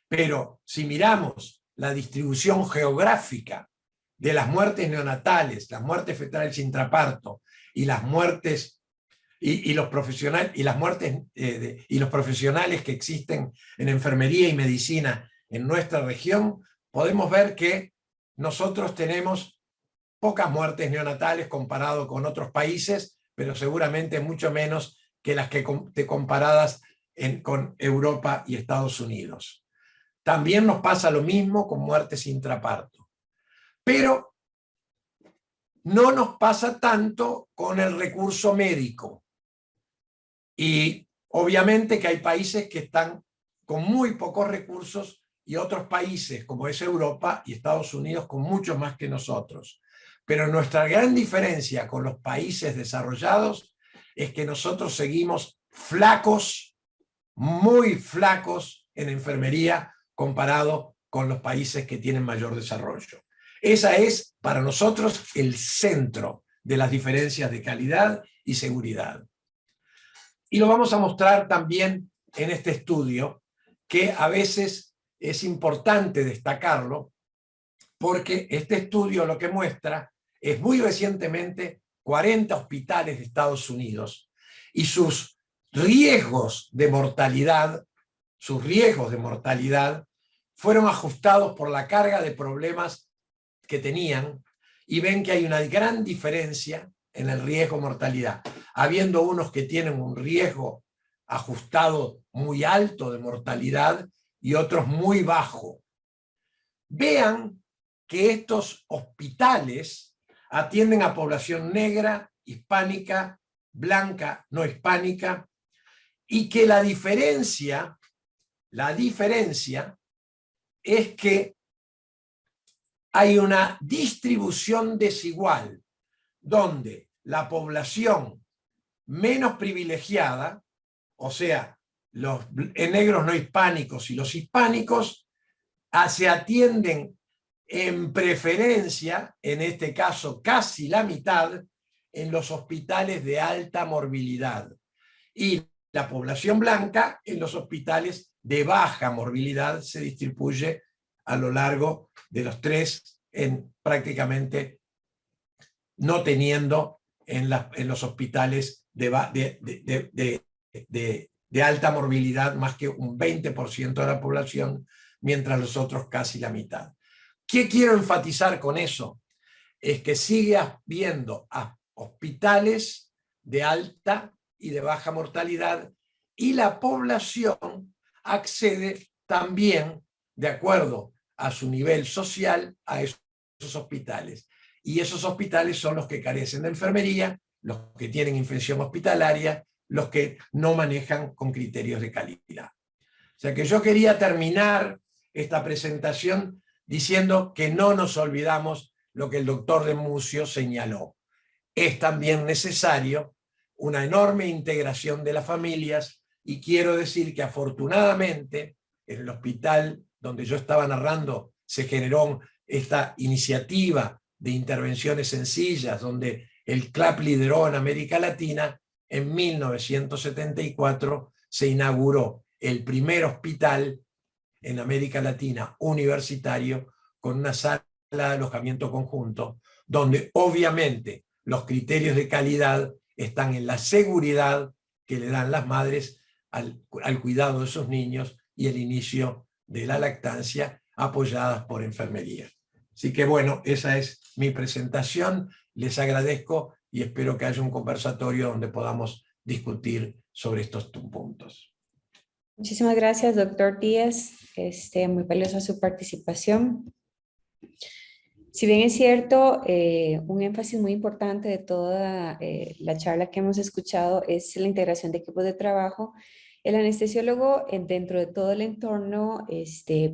Pero si miramos la distribución geográfica de las muertes neonatales, las muertes fetales intraparto y las muertes y los profesionales que existen en enfermería y medicina en nuestra región, podemos ver que nosotros tenemos pocas muertes neonatales comparado con otros países, pero seguramente mucho menos que las que comparadas con Europa y Estados Unidos. También nos pasa lo mismo con muertes intraparto. Pero no nos pasa tanto con el recurso médico. Y obviamente que hay países que están con muy pocos recursos y otros países, como es Europa y Estados Unidos, con mucho más que nosotros. Pero nuestra gran diferencia con los países desarrollados es que nosotros seguimos flacos, muy flacos en enfermería comparado con los países que tienen mayor desarrollo. Esa es para nosotros el centro de las diferencias de calidad y seguridad. Y lo vamos a mostrar también en este estudio, que a veces es importante destacarlo, porque este estudio lo que muestra es muy recientemente 40 hospitales de Estados Unidos y sus riesgos de mortalidad fueron ajustados por la carga de problemas que tenían y ven que hay una gran diferencia en el riesgo de mortalidad, habiendo unos que tienen un riesgo ajustado muy alto de mortalidad y otros muy bajo. vean que estos hospitales atienden a población negra, hispánica, blanca, no hispánica, y que la diferencia es que hay una distribución desigual, donde la población menos privilegiada, o sea, los negros no hispánicos y los hispánicos, se atienden en preferencia, en este caso casi la mitad, en los hospitales de alta morbilidad. Y la población blanca en los hospitales de baja morbilidad se distribuye a lo largo de los tres, prácticamente no teniendo en los hospitales de alta morbilidad más que un 20% de la población, mientras los otros casi la mitad. ¿Qué quiero enfatizar con eso? Es que sigue habiendo hospitales de alta y de baja mortalidad, y la población accede también, de acuerdo a su nivel social, a esos hospitales. Y esos hospitales son los que carecen de enfermería, los que tienen infección hospitalaria, los que no manejan con criterios de calidad. O sea que yo quería terminar esta presentación diciendo que no nos olvidamos lo que el doctor de Muzio señaló. Es también necesario una enorme integración de las familias, y quiero decir que afortunadamente en el hospital donde yo estaba narrando se generó esta iniciativa de intervenciones sencillas, donde el CLAP lideró en América Latina. En 1974 se inauguró el primer hospital en América Latina universitario con una sala de alojamiento conjunto, donde obviamente los criterios de calidad están en la seguridad que le dan las madres al cuidado de sus niños y el inicio de la lactancia, apoyadas por enfermería. Así que bueno, esa es mi presentación. Les agradezco y espero que haya un conversatorio donde podamos discutir sobre estos puntos. Muchísimas gracias, doctor Díaz. Muy valiosa su participación. Si bien es cierto, un énfasis muy importante de toda la charla que hemos escuchado es la integración de equipos de trabajo. El anestesiólogo, dentro de todo el entorno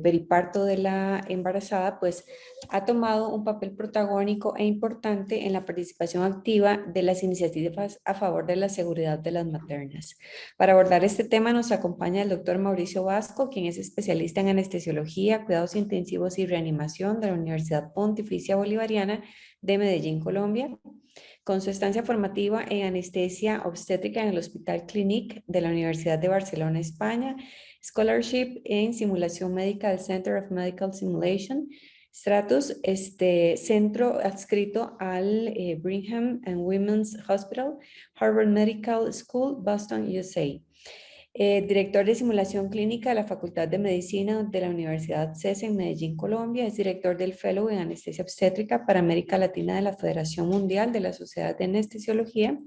periparto de la embarazada, pues ha tomado un papel protagónico e importante en la participación activa de las iniciativas a favor de la seguridad de las maternas. Para abordar este tema nos acompaña el doctor Mauricio Vasco, quien es especialista en anestesiología, cuidados intensivos y reanimación de la Universidad Pontificia Bolivariana de Medellín, Colombia, con su estancia formativa en anestesia obstétrica en el Hospital Clínic de la Universidad de Barcelona, España, scholarship en simulación médica del Center of Medical Simulation, Stratus, centro adscrito al Brigham and Women's Hospital, Harvard Medical School, Boston, USA. Director de simulación clínica de la Facultad de Medicina de la Universidad CES en Medellín, Colombia. Es director del Fellow en Anestesia Obstétrica para América Latina de la Federación Mundial de la Sociedad de Anestesiología.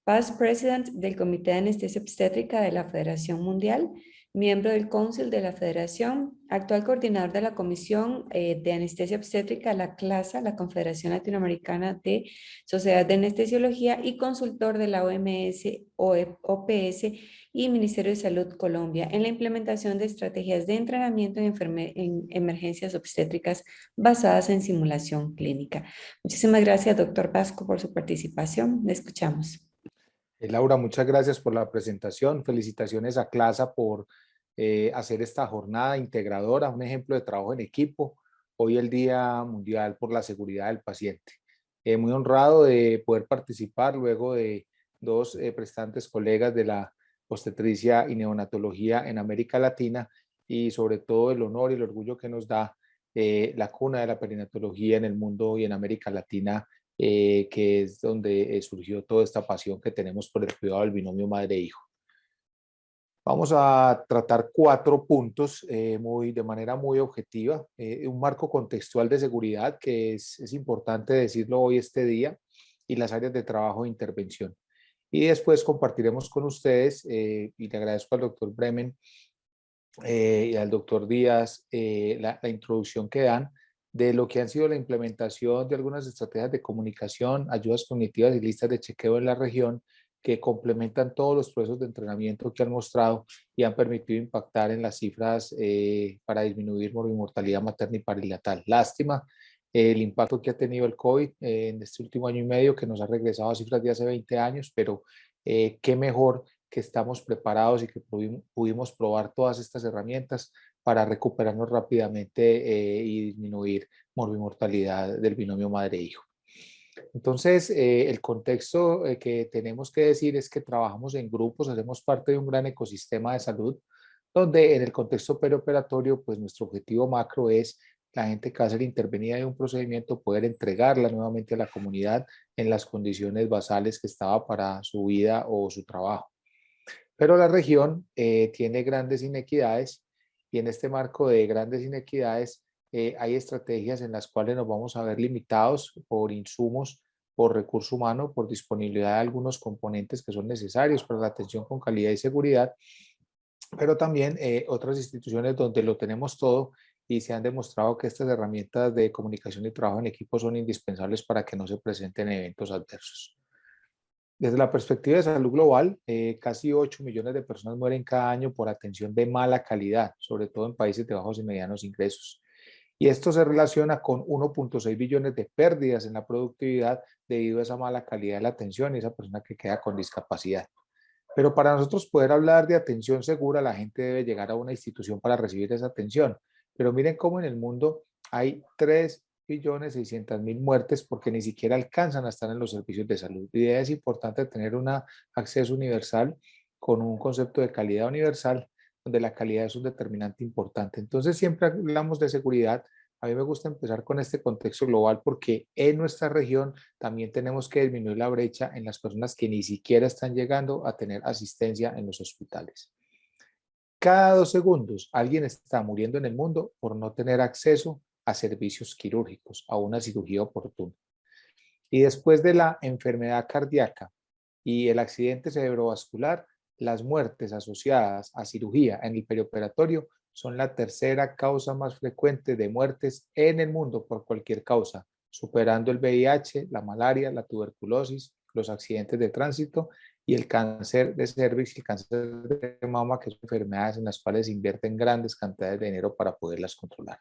Past President del Comité de Anestesia Obstétrica de la Federación Mundial. Miembro del Council de la Federación. Actual coordinador de la Comisión de Anestesia Obstétrica, la CLASA, la Confederación Latinoamericana de Sociedad de Anestesiología, y consultor de la OMS, OPS y Ministerio de Salud Colombia en la implementación de estrategias de entrenamiento en emergencias obstétricas basadas en simulación clínica. Muchísimas gracias, doctor Vasco, por su participación. Le escuchamos. Laura, muchas gracias por la presentación. Felicitaciones a CLASA por hacer esta jornada integradora, un ejemplo de trabajo en equipo, hoy el Día Mundial por la Seguridad del Paciente. Muy honrado de poder participar luego de dos prestantes colegas de la obstetricia y neonatología en América Latina, y sobre todo el honor y el orgullo que nos da la cuna de la perinatología en el mundo y en América Latina, que es donde surgió toda esta pasión que tenemos por el cuidado del binomio madre-hijo. Vamos a tratar 4 puntos de manera muy objetiva. Un marco contextual de seguridad, que es importante decirlo hoy este día, y las áreas de trabajo e intervención. Y después compartiremos con ustedes, y le agradezco al doctor Bremen y al doctor Díaz la introducción que dan de lo que han sido la implementación de algunas estrategias de comunicación, ayudas cognitivas y listas de chequeo en la región que complementan todos los procesos de entrenamiento que han mostrado y han permitido impactar en las cifras para disminuir mortalidad materna y perinatal. Lástima el impacto que ha tenido el COVID en este último año y medio, que nos ha regresado a cifras de hace 20 años, pero qué mejor que estamos preparados y que pudimos probar todas estas herramientas para recuperarnos rápidamente y disminuir mortalidad del binomio madre-hijo. Entonces, el contexto que tenemos que decir es que trabajamos en grupos, hacemos parte de un gran ecosistema de salud, donde en el contexto perioperatorio, pues nuestro objetivo macro es la gente que va a ser intervenida de un procedimiento, poder entregarla nuevamente a la comunidad en las condiciones basales que estaba para su vida o su trabajo. Pero la región tiene grandes inequidades y en este marco de grandes inequidades hay estrategias en las cuales nos vamos a ver limitados por insumos, por recurso humano, por disponibilidad de algunos componentes que son necesarios para la atención con calidad y seguridad, pero también otras instituciones donde lo tenemos todo y se han demostrado que estas herramientas de comunicación y trabajo en equipo son indispensables para que no se presenten eventos adversos. Desde la perspectiva de salud global, casi 8 millones de personas mueren cada año por atención de mala calidad, sobre todo en países de bajos y medianos ingresos. Y esto se relaciona con 1.6 billones de pérdidas en la productividad debido a esa mala calidad de la atención y esa persona que queda con discapacidad. Pero para nosotros poder hablar de atención segura, la gente debe llegar a una institución para recibir esa atención. Pero miren cómo en el mundo hay 3.600.000 muertes porque ni siquiera alcanzan a estar en los servicios de salud. Y es importante tener un acceso universal con un concepto de calidad universal, donde la calidad es un determinante importante. Entonces siempre hablamos de seguridad. A mí me gusta empezar con este contexto global porque en nuestra región también tenemos que disminuir la brecha en las personas que ni siquiera están llegando a tener asistencia en los hospitales. Cada 2 segundos alguien está muriendo en el mundo por no tener acceso a servicios quirúrgicos, a una cirugía oportuna. Y después de la enfermedad cardíaca y el accidente cerebrovascular, las muertes asociadas a cirugía en el perioperatorio son la tercera causa más frecuente de muertes en el mundo por cualquier causa, superando el VIH, la malaria, la tuberculosis, los accidentes de tránsito y el cáncer de cervix y el cáncer de mama, que son enfermedades en las cuales se invierten grandes cantidades de dinero para poderlas controlar.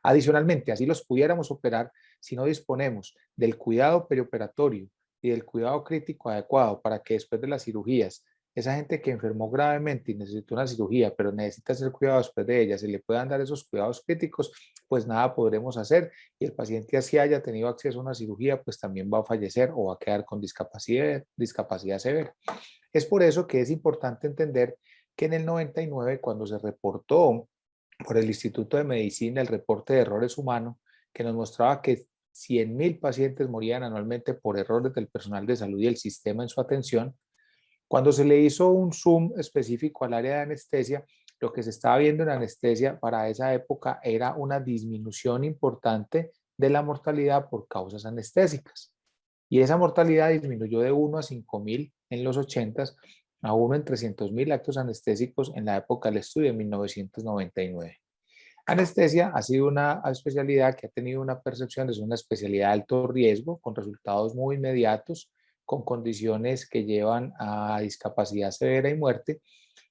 Adicionalmente, así los pudiéramos operar si no disponemos del cuidado perioperatorio y del cuidado crítico adecuado para que después de las cirugías, esa gente que enfermó gravemente y necesita una cirugía, pero necesita ser cuidado después de ella, se le puedan dar esos cuidados críticos, pues nada podremos hacer y el paciente así haya tenido acceso a una cirugía, pues también va a fallecer o va a quedar con discapacidad severa. Es por eso que es importante entender que en el 99, cuando se reportó por el Instituto de Medicina el reporte de errores humanos, que nos mostraba que 100.000 pacientes morían anualmente por errores del personal de salud y el sistema en su atención. Cuando se le hizo un zoom específico al área de anestesia, lo que se estaba viendo en anestesia para esa época era una disminución importante de la mortalidad por causas anestésicas. Y esa mortalidad disminuyó de 1 a 5.000 en los 80s a 1 en 300.000 actos anestésicos en la época del estudio, en 1999. Anestesia ha sido una especialidad que ha tenido una percepción de ser una especialidad de alto riesgo, con resultados muy inmediatos, con condiciones que llevan a discapacidad severa y muerte.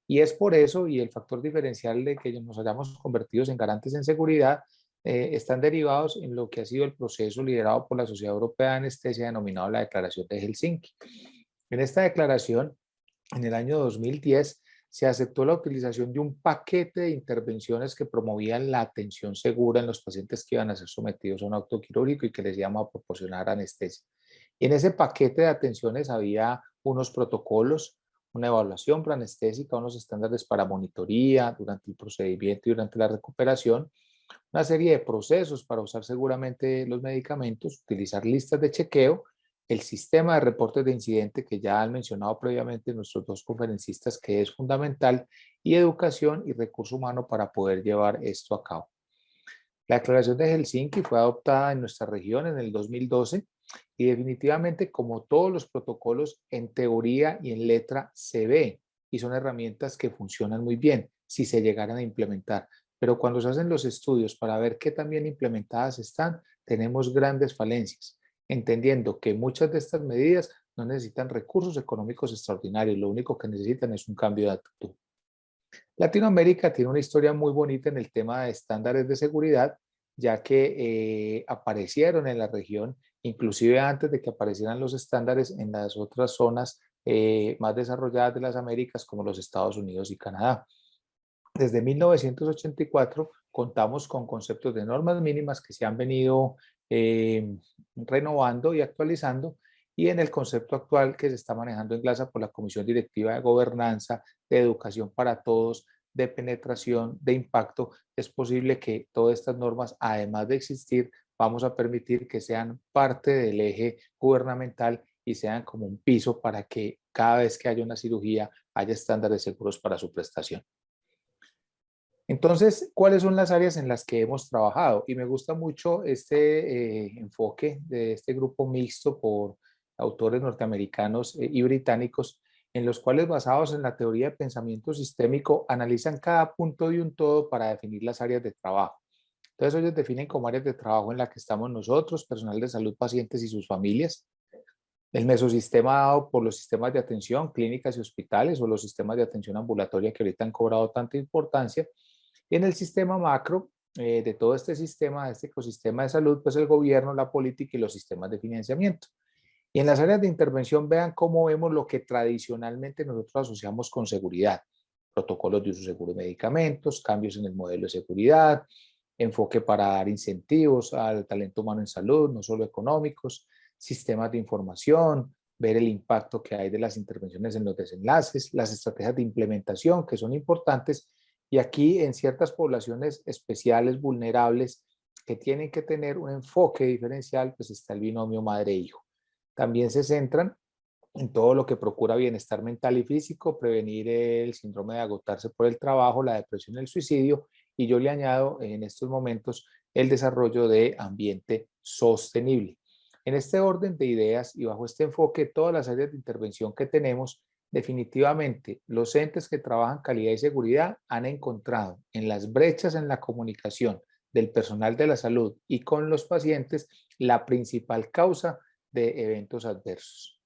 Y es por eso, y el factor diferencial de que nos hayamos convertido en garantes en seguridad, están derivados en lo que ha sido el proceso liderado por la Sociedad Europea de Anestesia, denominado la Declaración de Helsinki. En esta declaración, en el año 2010, se aceptó la utilización de un paquete de intervenciones que promovían la atención segura en los pacientes que iban a ser sometidos a un acto quirúrgico y que les iban a proporcionar anestesia. Y en ese paquete de atenciones había unos protocolos, una evaluación preanestésica, unos estándares para monitoría durante el procedimiento y durante la recuperación, una serie de procesos para usar seguramente los medicamentos, utilizar listas de chequeo, el sistema de reportes de incidente que ya han mencionado previamente nuestros dos conferencistas, que es fundamental, y educación y recurso humano para poder llevar esto a cabo. La Declaración de Helsinki fue adoptada en nuestra región en el 2012 y definitivamente, como todos los protocolos, en teoría y en letra se ve y son herramientas que funcionan muy bien, si se llegaran a implementar. Pero cuando se hacen los estudios para ver qué tan bien implementadas están, tenemos grandes falencias, entendiendo que muchas de estas medidas no necesitan recursos económicos extraordinarios, lo único que necesitan es un cambio de actitud. Latinoamérica tiene una historia muy bonita en el tema de estándares de seguridad, ya que aparecieron en la región, inclusive antes de que aparecieran los estándares en las otras zonas más desarrolladas de las Américas, como los Estados Unidos y Canadá. Desde 1984 contamos con conceptos de normas mínimas que se han venido renovando y actualizando, y en el concepto actual que se está manejando en GLASA por la Comisión Directiva de Gobernanza, de Educación para Todos, de penetración, de impacto, es posible que todas estas normas, además de existir, vamos a permitir que sean parte del eje gubernamental y sean como un piso para que cada vez que haya una cirugía haya estándares seguros para su prestación. Entonces, ¿cuáles son las áreas en las que hemos trabajado? Y me gusta mucho este enfoque de este grupo mixto por autores norteamericanos y británicos, en los cuales, basados en la teoría de pensamiento sistémico, analizan cada punto de un todo para definir las áreas de trabajo. Entonces, ellos definen como áreas de trabajo en las que estamos nosotros, personal de salud, pacientes y sus familias, el mesosistema dado por los sistemas de atención, clínicas y hospitales, o los sistemas de atención ambulatoria que ahorita han cobrado tanta importancia. Y en el sistema macro de todo este sistema, de este ecosistema de salud, pues el gobierno, la política y los sistemas de financiamiento. Y en las áreas de intervención vean cómo vemos lo que tradicionalmente nosotros asociamos con seguridad. Protocolos de uso seguro de medicamentos, cambios en el modelo de seguridad, enfoque para dar incentivos al talento humano en salud, no solo económicos, sistemas de información, ver el impacto que hay de las intervenciones en los desenlaces, las estrategias de implementación que son importantes. Y aquí en ciertas poblaciones especiales, vulnerables, que tienen que tener un enfoque diferencial, pues está el binomio madre-hijo. También se centran en todo lo que procura bienestar mental y físico, prevenir el síndrome de agotarse por el trabajo, la depresión y el suicidio. Y yo le añado en estos momentos el desarrollo de ambiente sostenible. En este orden de ideas y bajo este enfoque, todas las áreas de intervención que tenemos, definitivamente, los entes que trabajan calidad y seguridad han encontrado en las brechas en la comunicación del personal de la salud y con los pacientes la principal causa de eventos adversos.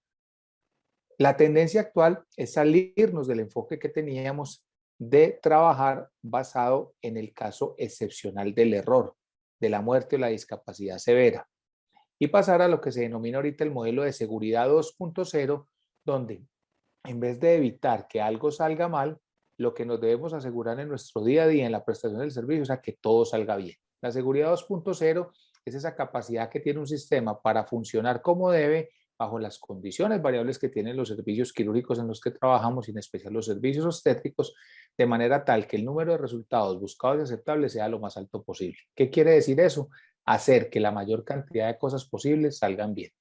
La tendencia actual es salirnos del enfoque que teníamos de trabajar basado en el caso excepcional del error, de la muerte o la discapacidad severa, y pasar a lo que se denomina ahorita el modelo de seguridad 2.0, donde en vez de evitar que algo salga mal, lo que nos debemos asegurar en nuestro día a día en la prestación del servicio es a que todo salga bien. La seguridad 2.0 es esa capacidad que tiene un sistema para funcionar como debe bajo las condiciones variables que tienen los servicios quirúrgicos en los que trabajamos, y en especial los servicios obstétricos, de manera tal que el número de resultados buscados y aceptables sea lo más alto posible. ¿Qué quiere decir eso? Hacer que la mayor cantidad de cosas posibles salgan bien.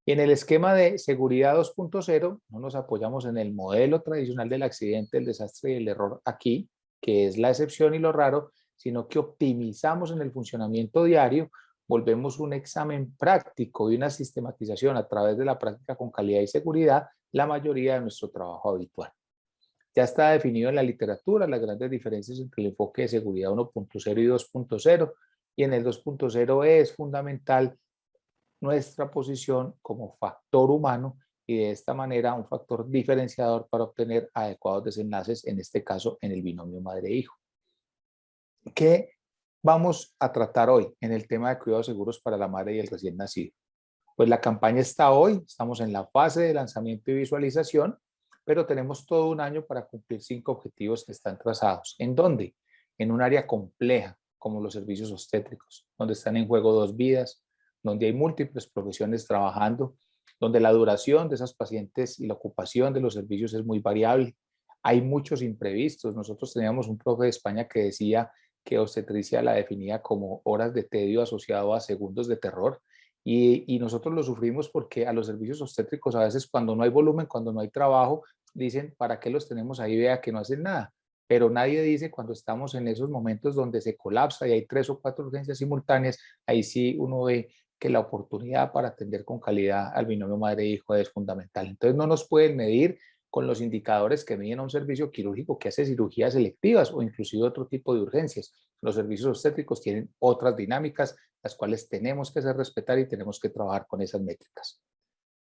Y en el esquema de seguridad 2.0 no nos apoyamos en el modelo tradicional del accidente, el desastre y el error aquí, que es la excepción y lo raro, sino que optimizamos en el funcionamiento diario, volvemos un examen práctico y una sistematización a través de la práctica con calidad y seguridad la mayoría de nuestro trabajo habitual. Ya está definido en la literatura las grandes diferencias entre el enfoque de seguridad 1.0 y 2.0, y en el 2.0 es fundamental nuestra posición como factor humano y de esta manera un factor diferenciador para obtener adecuados desenlaces, en este caso en el binomio madre-hijo. ¿Qué vamos a tratar hoy en el tema de cuidados seguros para la madre y el recién nacido? Pues la campaña está hoy, estamos en la fase de lanzamiento y visualización, pero tenemos todo un año para cumplir 5 objetivos que están trazados. ¿En dónde? En un área compleja como los servicios obstétricos, donde están en juego 2 vidas, donde hay múltiples profesiones trabajando, donde la duración de esas pacientes y la ocupación de los servicios es muy variable. Hay muchos imprevistos. Nosotros teníamos un profe de España que decía que obstetricia la definía como horas de tedio asociado a segundos de terror. Y nosotros lo sufrimos porque a los servicios obstétricos a veces, cuando no hay volumen, cuando no hay trabajo, dicen, ¿para qué los tenemos ahí? Vea que no hacen nada. Pero nadie dice cuando estamos en esos momentos donde se colapsa y hay 3 o 4 urgencias simultáneas, ahí sí uno ve que la oportunidad para atender con calidad al binomio madre-hijo es fundamental. Entonces no nos pueden medir con los indicadores que miden a un servicio quirúrgico que hace cirugías selectivas o inclusive otro tipo de urgencias. Los servicios obstétricos tienen otras dinámicas, las cuales tenemos que hacer respetar y tenemos que trabajar con esas métricas.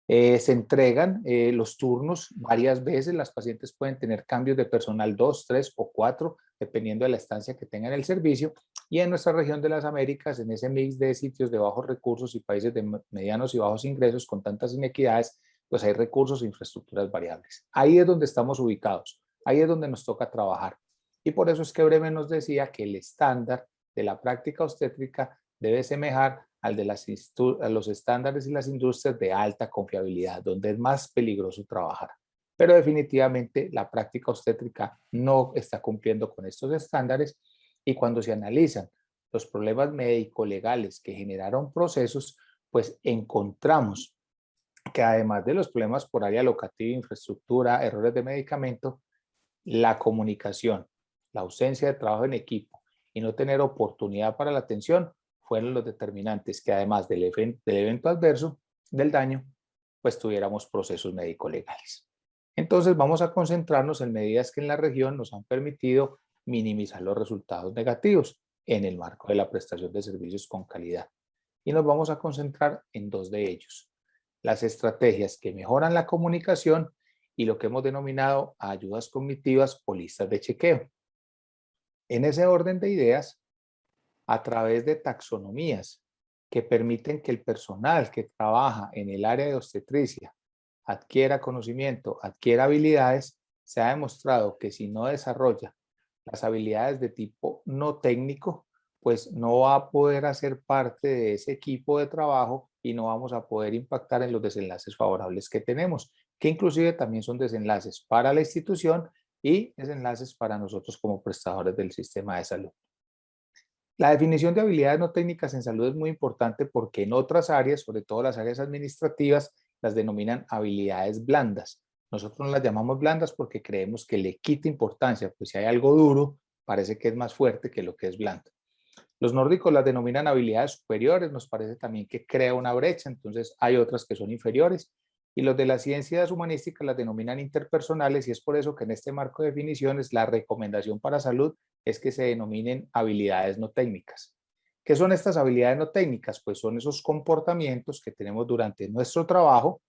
Se entregan los turnos varias veces, las pacientes pueden tener cambios de personal 2, 3 o 4, dependiendo de la estancia que tengan en el servicio, y en nuestra región de las Américas, en ese mix de sitios de bajos recursos y países de medianos y bajos ingresos con tantas inequidades, pues hay recursos e infraestructuras variables. Ahí es donde estamos ubicados, ahí es donde nos toca trabajar. Y por eso es que Bremen nos decía que el estándar de la práctica obstétrica debe semejar al de los estándares y las industrias de alta confiabilidad, donde es más peligroso trabajar. Pero definitivamente la práctica obstétrica no está cumpliendo con estos estándares, y cuando se analizan los problemas médico-legales que generaron procesos, pues encontramos que además de los problemas por área locativa, infraestructura, errores de medicamento, la comunicación, la ausencia de trabajo en equipo y no tener oportunidad para la atención fueron los determinantes que, además del evento adverso, del daño, pues tuviéramos procesos médico-legales. Entonces vamos a concentrarnos en medidas que en la región nos han permitido minimizar los resultados negativos en el marco de la prestación de servicios con calidad. Y nos vamos a concentrar en dos de ellos: las estrategias que mejoran la comunicación y lo que hemos denominado ayudas cognitivas o listas de chequeo. En ese orden de ideas, a través de taxonomías que permiten que el personal que trabaja en el área de obstetricia adquiera conocimiento, adquiera habilidades, se ha demostrado que si no desarrolla las habilidades de tipo no técnico, pues no va a poder hacer parte de ese equipo de trabajo y no vamos a poder impactar en los desenlaces favorables que tenemos, que inclusive también son desenlaces para la institución y desenlaces para nosotros como prestadores del sistema de salud. La definición de habilidades no técnicas en salud es muy importante porque en otras áreas, sobre todo las áreas administrativas, las denominan habilidades blandas. Nosotros no las llamamos blandas porque creemos que le quita importancia, pues si hay algo duro, parece que es más fuerte que lo que es blando. Los nórdicos las denominan habilidades superiores, nos parece también que crea una brecha, entonces hay otras que son inferiores. Y los de las ciencias humanísticas las denominan interpersonales, y es por eso que en este marco de definiciones la recomendación para salud es que se denominen habilidades no técnicas. ¿Qué son estas habilidades no técnicas? Pues son esos comportamientos que tenemos durante nuestro trabajo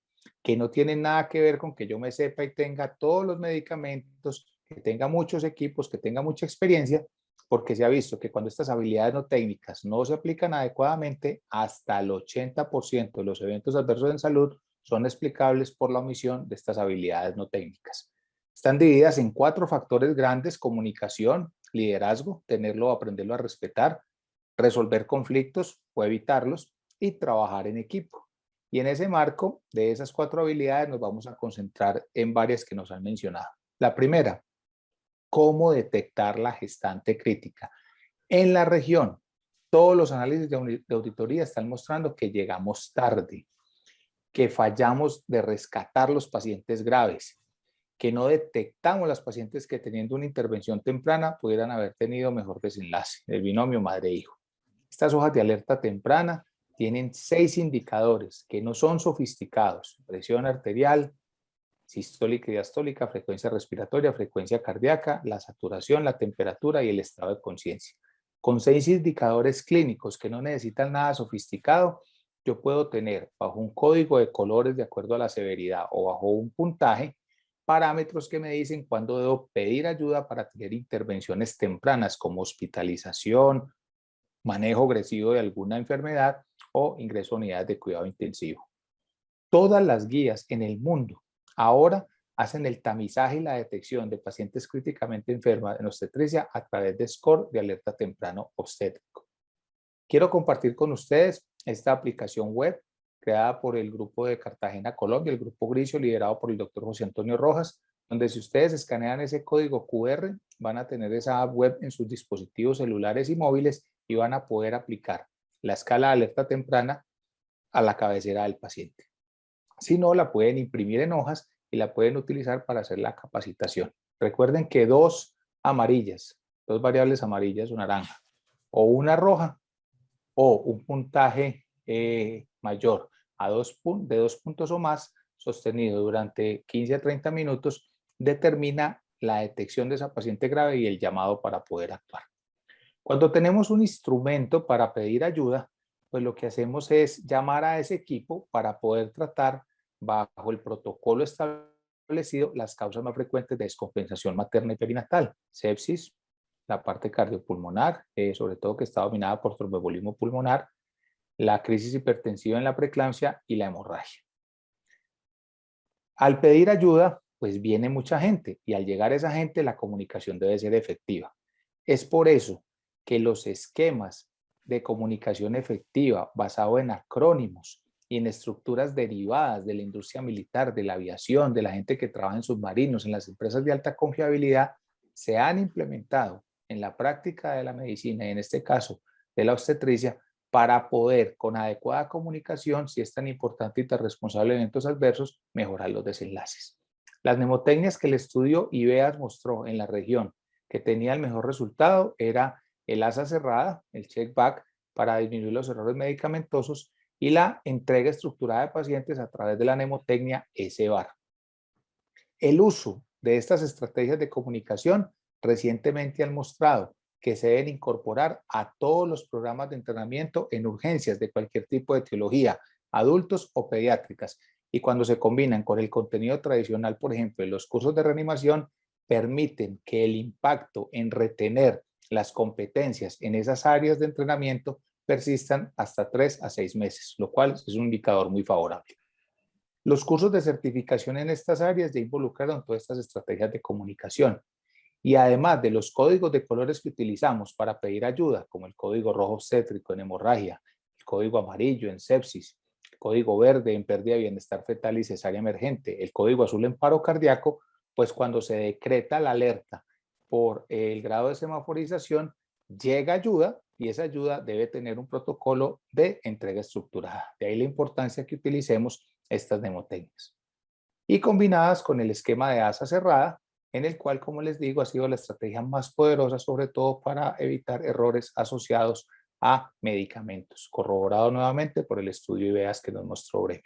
que no tienen nada que ver con que yo me sepa y tenga todos los medicamentos, que tenga muchos equipos, que tenga mucha experiencia, porque se ha visto que cuando estas habilidades no técnicas no se aplican adecuadamente, hasta el 80% de los eventos adversos en salud son explicables por la omisión de estas habilidades no técnicas. Están divididas en 4 factores grandes: comunicación, liderazgo, tenerlo o aprenderlo a respetar, resolver conflictos o evitarlos, y trabajar en equipo. Y en ese marco de esas 4 habilidades nos vamos a concentrar en varias que nos han mencionado. La primera: cómo detectar la gestante crítica. En la región, todos los análisis de auditoría están mostrando que llegamos tarde, que fallamos de rescatar los pacientes graves, que no detectamos las pacientes que teniendo una intervención temprana pudieran haber tenido mejor desenlace, el binomio madre-hijo. Estas hojas de alerta temprana tienen 6 indicadores que no son sofisticados: presión arterial, sistólica y diastólica, frecuencia respiratoria, frecuencia cardíaca, la saturación, la temperatura y el estado de conciencia. Con 6 indicadores clínicos que no necesitan nada sofisticado, yo puedo tener bajo un código de colores de acuerdo a la severidad o bajo un puntaje parámetros que me dicen cuándo debo pedir ayuda para tener intervenciones tempranas como hospitalización, manejo agresivo de alguna enfermedad o ingreso a unidades de cuidado intensivo. Todas las guías en el mundo ahora hacen el tamizaje y la detección de pacientes críticamente enfermas en obstetricia a través de score de alerta temprano obstétrico. Quiero compartir con ustedes esta aplicación web creada por el grupo de Cartagena, Colombia, el grupo Gricio, liderado por el doctor José Antonio Rojas, donde si ustedes escanean ese código QR, van a tener esa app web en sus dispositivos celulares y móviles y van a poder aplicar la escala de alerta temprana a la cabecera del paciente. Si no, la pueden imprimir en hojas y la pueden utilizar para hacer la capacitación. Recuerden que 2 amarillas, 2 variables amarillas o naranja, o una roja, o un puntaje mayor de 2 puntos o más, sostenido durante 15 a 30 minutos determina la detección de esa paciente grave y el llamado para poder actuar. Cuando tenemos un instrumento para pedir ayuda, pues lo que hacemos es llamar a ese equipo para poder tratar bajo el protocolo establecido las causas más frecuentes de descompensación materna y perinatal: sepsis, la parte cardiopulmonar, sobre todo que está dominada por tromboembolismo pulmonar, la crisis hipertensiva en la preeclampsia y la hemorragia. Al pedir ayuda, pues viene mucha gente y al llegar esa gente la comunicación debe ser efectiva. Es por eso que los esquemas de comunicación efectiva basado en acrónimos y en estructuras derivadas de la industria militar, de la aviación, de la gente que trabaja en submarinos, en las empresas de alta confiabilidad, se han implementado en la práctica de la medicina y en este caso de la obstetricia para poder, con adecuada comunicación, si es tan importante y tan responsable de eventos adversos, mejorar los desenlaces. Las mnemotecnias que el estudio IBEAS mostró en la región que tenía el mejor resultado era el asa cerrada, el check back para disminuir los errores medicamentosos y la entrega estructurada de pacientes a través de la mnemotecnia SBAR. El uso de estas estrategias de comunicación recientemente han mostrado que se deben incorporar a todos los programas de entrenamiento en urgencias de cualquier tipo de etiología, adultos o pediátricas, y cuando se combinan con el contenido tradicional, por ejemplo, en los cursos de reanimación, permiten que el impacto en retener las competencias en esas áreas de entrenamiento persistan hasta 3 a 6 meses, lo cual es un indicador muy favorable. Los cursos de certificación en estas áreas ya involucraron todas estas estrategias de comunicación. Y además de los códigos de colores que utilizamos para pedir ayuda, como el código rojo obstétrico en hemorragia, el código amarillo en sepsis, el código verde en pérdida de bienestar fetal y cesárea emergente, el código azul en paro cardíaco, pues cuando se decreta la alerta por el grado de semaforización, llega ayuda y esa ayuda debe tener un protocolo de entrega estructurada. De ahí la importancia que utilicemos estas mnemotecnias. Y combinadas con el esquema de asa cerrada, en el cual, como les digo, ha sido la estrategia más poderosa, sobre todo para evitar errores asociados a medicamentos, corroborado nuevamente por el estudio IBEAS que nos mostró Breve.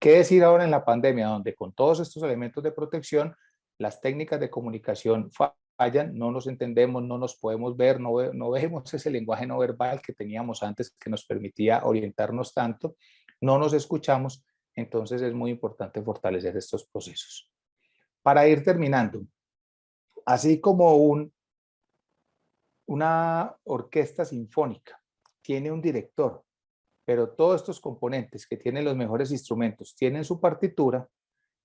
¿Qué decir ahora en la pandemia, donde con todos estos elementos de protección, las técnicas de comunicación fallan, no nos entendemos, no nos podemos ver, no vemos ese lenguaje no verbal que teníamos antes que nos permitía orientarnos tanto, no nos escuchamos? Entonces es muy importante fortalecer estos procesos. Para ir terminando, así como una orquesta sinfónica tiene un director, pero todos estos componentes que tienen los mejores instrumentos tienen su partitura,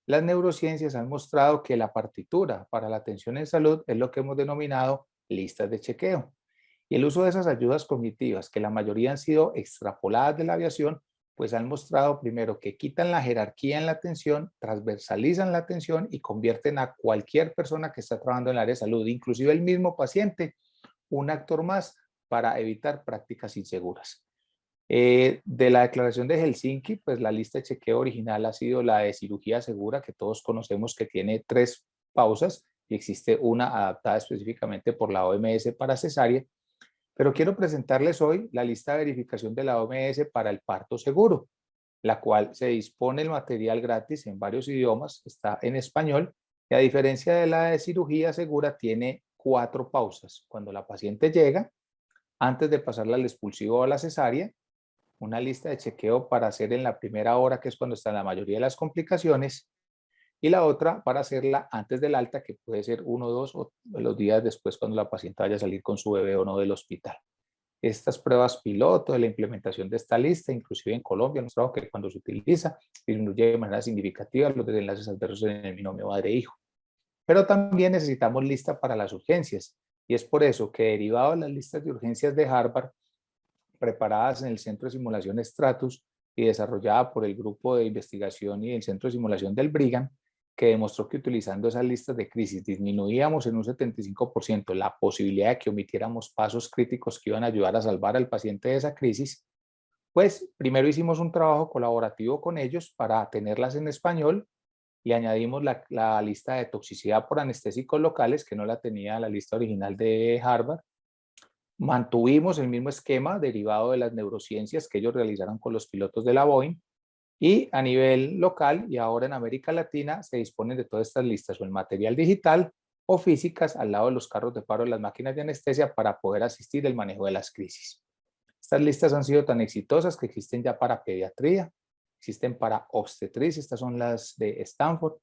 las neurociencias han mostrado que la partitura para la atención en salud es lo que hemos denominado listas de chequeo. Y el uso de esas ayudas cognitivas, que la mayoría han sido extrapoladas de la aviación, pues han mostrado primero que quitan la jerarquía en la atención, transversalizan la atención y convierten a cualquier persona que está trabajando en el área de salud, inclusive el mismo paciente, un actor más para evitar prácticas inseguras. De la declaración de Helsinki, pues la lista de chequeo original ha sido la de cirugía segura, que todos conocemos que tiene 3 pausas y existe una adaptada específicamente por la OMS para cesárea. Pero quiero presentarles hoy la lista de verificación de la OMS para el parto seguro, la cual se dispone el material gratis en varios idiomas, está en español, y a diferencia de la de cirugía segura, tiene 4 pausas. Cuando la paciente llega, antes de pasarla al expulsivo o a la cesárea, una lista de chequeo para hacer en la primera hora, que es cuando están la mayoría de las complicaciones, y la otra para hacerla antes del alta, que puede ser 1 o 2 o los días después cuando la paciente vaya a salir con su bebé o no del hospital. Estas pruebas piloto de la implementación de esta lista, inclusive en Colombia, hemos mostrado que cuando se utiliza disminuye de manera significativa los desenlaces adversos en el binomio madre-hijo. Pero también necesitamos lista para las urgencias, y es por eso que derivado de las listas de urgencias de Harvard, preparadas en el Centro de Simulación Stratus y desarrollada por el Grupo de Investigación y el Centro de Simulación del Brigham, que demostró que utilizando esas listas de crisis disminuíamos en un 75% la posibilidad de que omitiéramos pasos críticos que iban a ayudar a salvar al paciente de esa crisis, pues primero hicimos un trabajo colaborativo con ellos para tenerlas en español y añadimos la lista de toxicidad por anestésicos locales, que no la tenía la lista original de Harvard. Mantuvimos el mismo esquema derivado de las neurociencias que ellos realizaron con los pilotos de la Boeing Y a nivel local y ahora en América Latina se disponen de todas estas listas o en material digital o físicas al lado de los carros de paro de las máquinas de anestesia para poder asistir el manejo de las crisis. Estas listas han sido tan exitosas que existen ya para pediatría, existen para obstetricia, estas son las de Stanford,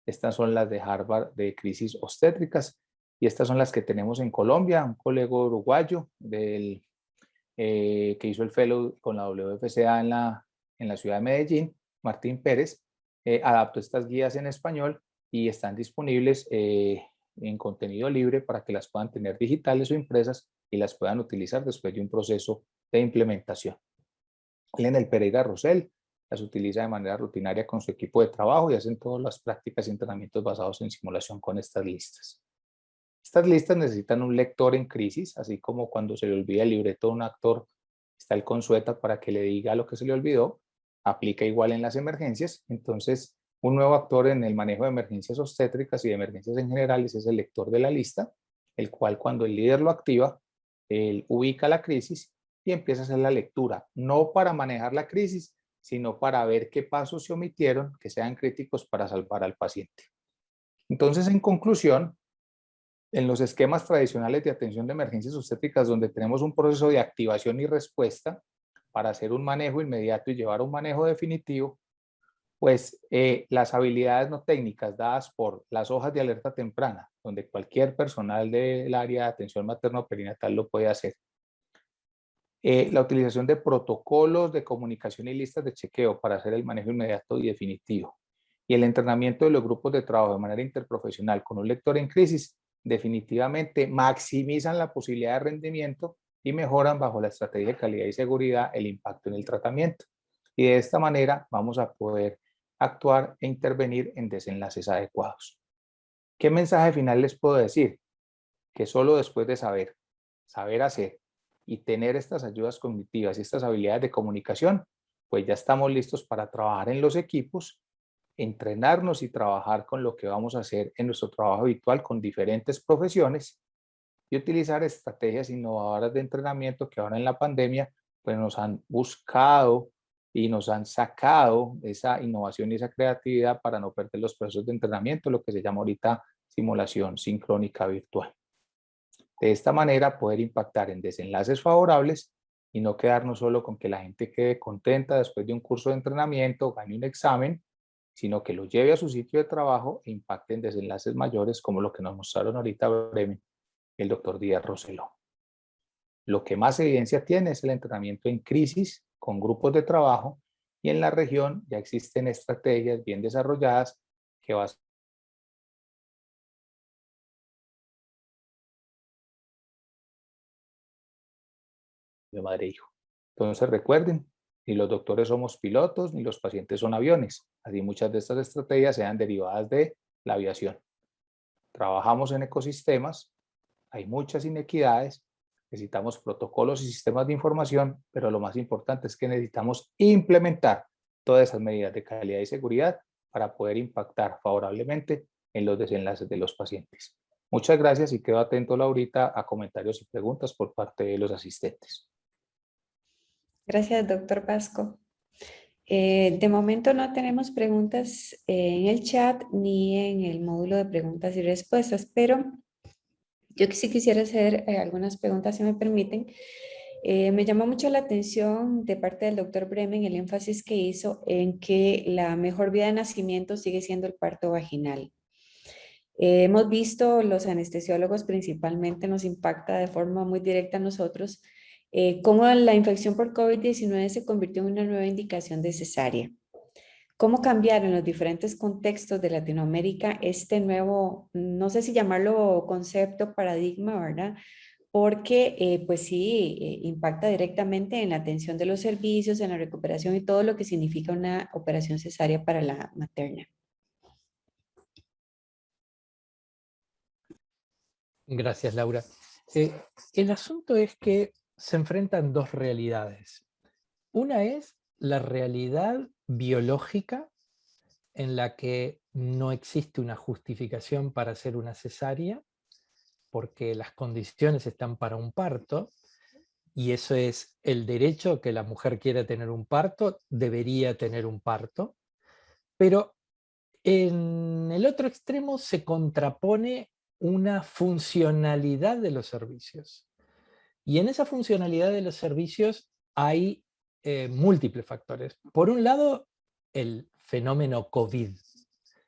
estas son las de Harvard de crisis obstétricas y estas son las que tenemos en Colombia. Un colega uruguayo que hizo el fellow con la WFCA en la ciudad de Medellín, Martín Pérez, adaptó estas guías en español y están disponibles en contenido libre para que las puedan tener digitales o impresas y las puedan utilizar después de un proceso de implementación. Elena Pereira Rosell las utiliza de manera rutinaria con su equipo de trabajo y hacen todas las prácticas y entrenamientos basados en simulación con estas listas. Estas listas necesitan un lector en crisis, así como cuando se le olvida el libreto a un actor, está el consueta para que le diga lo que se le olvidó, aplica igual en las emergencias. Entonces, un nuevo actor en el manejo de emergencias obstétricas y de emergencias en general es el lector de la lista, el cual cuando el líder lo activa, él ubica la crisis y empieza a hacer la lectura, no para manejar la crisis, sino para ver qué pasos se omitieron que sean críticos para salvar al paciente. Entonces, en conclusión, en los esquemas tradicionales de atención de emergencias obstétricas, donde tenemos un proceso de activación y respuesta para hacer un manejo inmediato y llevar a un manejo definitivo, pues las habilidades no técnicas dadas por las hojas de alerta temprana, donde cualquier personal del área de atención materno-perinatal lo puede hacer. La utilización de protocolos de comunicación y listas de chequeo para hacer el manejo inmediato y definitivo. Y el entrenamiento de los grupos de trabajo de manera interprofesional con un lector en crisis definitivamente maximizan la posibilidad de rendimiento y mejoran bajo la estrategia de calidad y seguridad el impacto en el tratamiento. Y de esta manera vamos a poder actuar e intervenir en desenlaces adecuados. ¿Qué mensaje final les puedo decir? Que solo después de saber hacer y tener estas ayudas cognitivas y estas habilidades de comunicación, pues ya estamos listos para trabajar en los equipos, entrenarnos y trabajar con lo que vamos a hacer en nuestro trabajo habitual con diferentes profesiones y utilizar estrategias innovadoras de entrenamiento que ahora en la pandemia pues nos han buscado y nos han sacado esa innovación y esa creatividad para no perder los procesos de entrenamiento, lo que se llama ahorita simulación sincrónica virtual. De esta manera poder impactar en desenlaces favorables y no quedarnos solo con que la gente quede contenta después de un curso de entrenamiento, gane un examen, sino que lo lleve a su sitio de trabajo e impacte en desenlaces mayores como lo que nos mostraron ahorita brevemente el doctor Díaz Roseló. Lo que más evidencia tiene es el entrenamiento en crisis con grupos de trabajo y en la región ya existen estrategias bien desarrolladas que van de madre e hijo. Entonces recuerden, ni los doctores somos pilotos, ni los pacientes son aviones. Así muchas de estas estrategias sean derivadas de la aviación. Trabajamos en ecosistemas, hay muchas inequidades, necesitamos protocolos y sistemas de información, pero lo más importante es que necesitamos implementar todas esas medidas de calidad y seguridad para poder impactar favorablemente en los desenlaces de los pacientes. Muchas gracias y quedo atento, Laurita, a comentarios y preguntas por parte de los asistentes. Gracias, doctor Pasco. De momento no tenemos preguntas en el chat ni en el módulo de preguntas y respuestas, pero yo sí quisiera hacer algunas preguntas, si me permiten. Me llamó mucho la atención de parte del doctor Bremen el énfasis que hizo en que la mejor vía de nacimiento sigue siendo el parto vaginal. Hemos visto, los anestesiólogos principalmente nos impacta de forma muy directa a nosotros, cómo la infección por COVID-19 se convirtió en una nueva indicación de cesárea. ¿Cómo cambiar en los diferentes contextos de Latinoamérica este nuevo, no sé si llamarlo concepto, paradigma, ¿verdad? Porque pues sí, impacta directamente en la atención de los servicios, en la recuperación y todo lo que significa una operación cesárea para la materna. Gracias, Laura. El asunto es que se enfrentan dos realidades. Una es la realidad biológica en la que no existe una justificación para hacer una cesárea porque las condiciones están para un parto, y eso es el derecho que la mujer quiera tener un parto, debería tener un parto, pero en el otro extremo se contrapone una funcionalidad de los servicios. Y en esa funcionalidad de los servicios hay múltiples factores. Por un lado, el fenómeno COVID.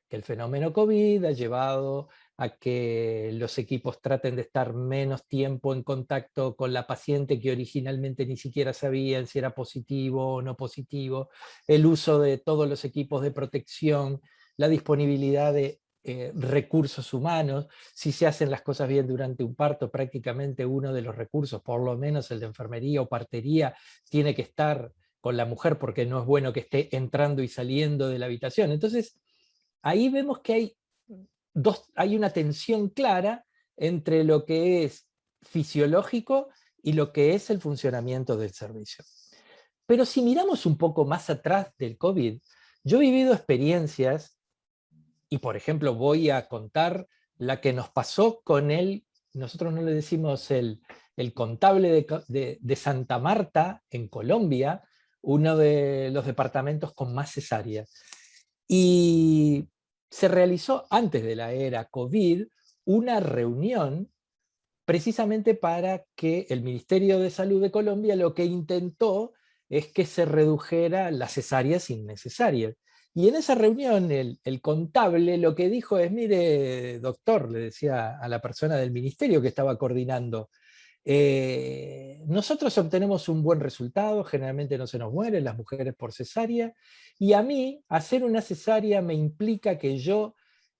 El fenómeno COVID ha llevado a que los equipos traten de estar menos tiempo en contacto con la paciente que originalmente ni siquiera sabían si era positivo o no positivo, el uso de todos los equipos de protección, la disponibilidad de recursos humanos. Si se hacen las cosas bien durante un parto, prácticamente uno de los recursos, por lo menos el de enfermería o partería, tiene que estar con la mujer porque no es bueno que esté entrando y saliendo de la habitación. Entonces, ahí vemos que hay una tensión clara entre lo que es fisiológico y lo que es el funcionamiento del servicio. Pero si miramos un poco más atrás del COVID, yo he vivido experiencias, y por ejemplo voy a contar la que nos pasó con nosotros no le decimos el contable de Santa Marta, en Colombia, uno de los departamentos con más cesáreas. Y se realizó antes de la era COVID una reunión precisamente para que el Ministerio de Salud de Colombia lo que intentó es que se redujera las cesáreas innecesarias. Y en esa reunión el contable lo que dijo es, mire, doctor, le decía a la persona del ministerio que estaba coordinando, nosotros obtenemos un buen resultado, generalmente no se nos mueren las mujeres por cesárea, y a mí hacer una cesárea me implica que yo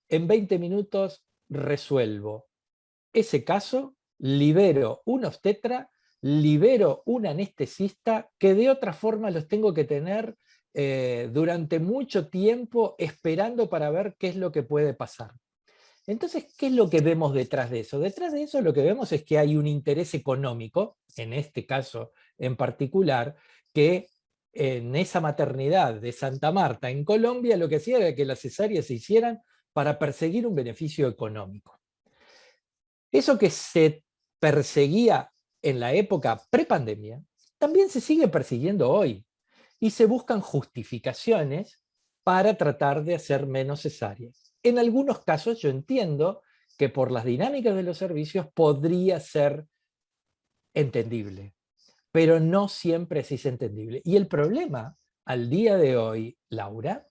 en 20 minutos resuelvo ese caso, libero un obstetra, libero un anestesista, que de otra forma los tengo que tener durante mucho tiempo esperando para ver qué es lo que puede pasar. Entonces, ¿qué es lo que vemos detrás de eso? Detrás de eso lo que vemos es que hay un interés económico, en este caso en particular, que en esa maternidad de Santa Marta, en Colombia, lo que hacía era que las cesáreas se hicieran para perseguir un beneficio económico. Eso que se perseguía en la época prepandemia, también se sigue persiguiendo hoy. Y se buscan justificaciones para tratar de hacer menos cesáreas. En algunos casos yo entiendo que por las dinámicas de los servicios podría ser entendible, pero no siempre así es entendible. Y el problema al día de hoy, Laura,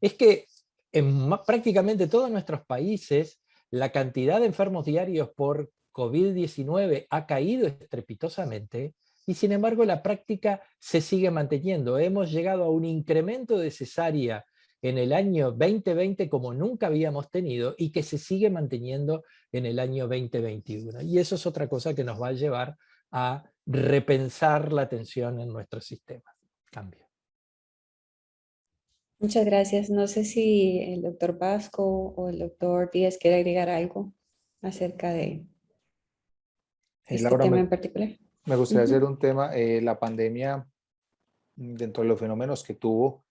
es que en prácticamente todos nuestros países la cantidad de enfermos diarios por COVID-19 ha caído estrepitosamente y sin embargo la práctica se sigue manteniendo. Hemos llegado a un incremento de cesárea en el año 2020 como nunca habíamos tenido y que se sigue manteniendo en el año 2021. Y eso es otra cosa que nos va a llevar a repensar la atención en nuestro sistema. Cambio. Muchas gracias. No sé si el doctor Vasco o el doctor Díaz quiere agregar algo acerca de este Laura, tema en particular. me gustaría hacer un tema, la pandemia, dentro de los fenómenos que tuvo,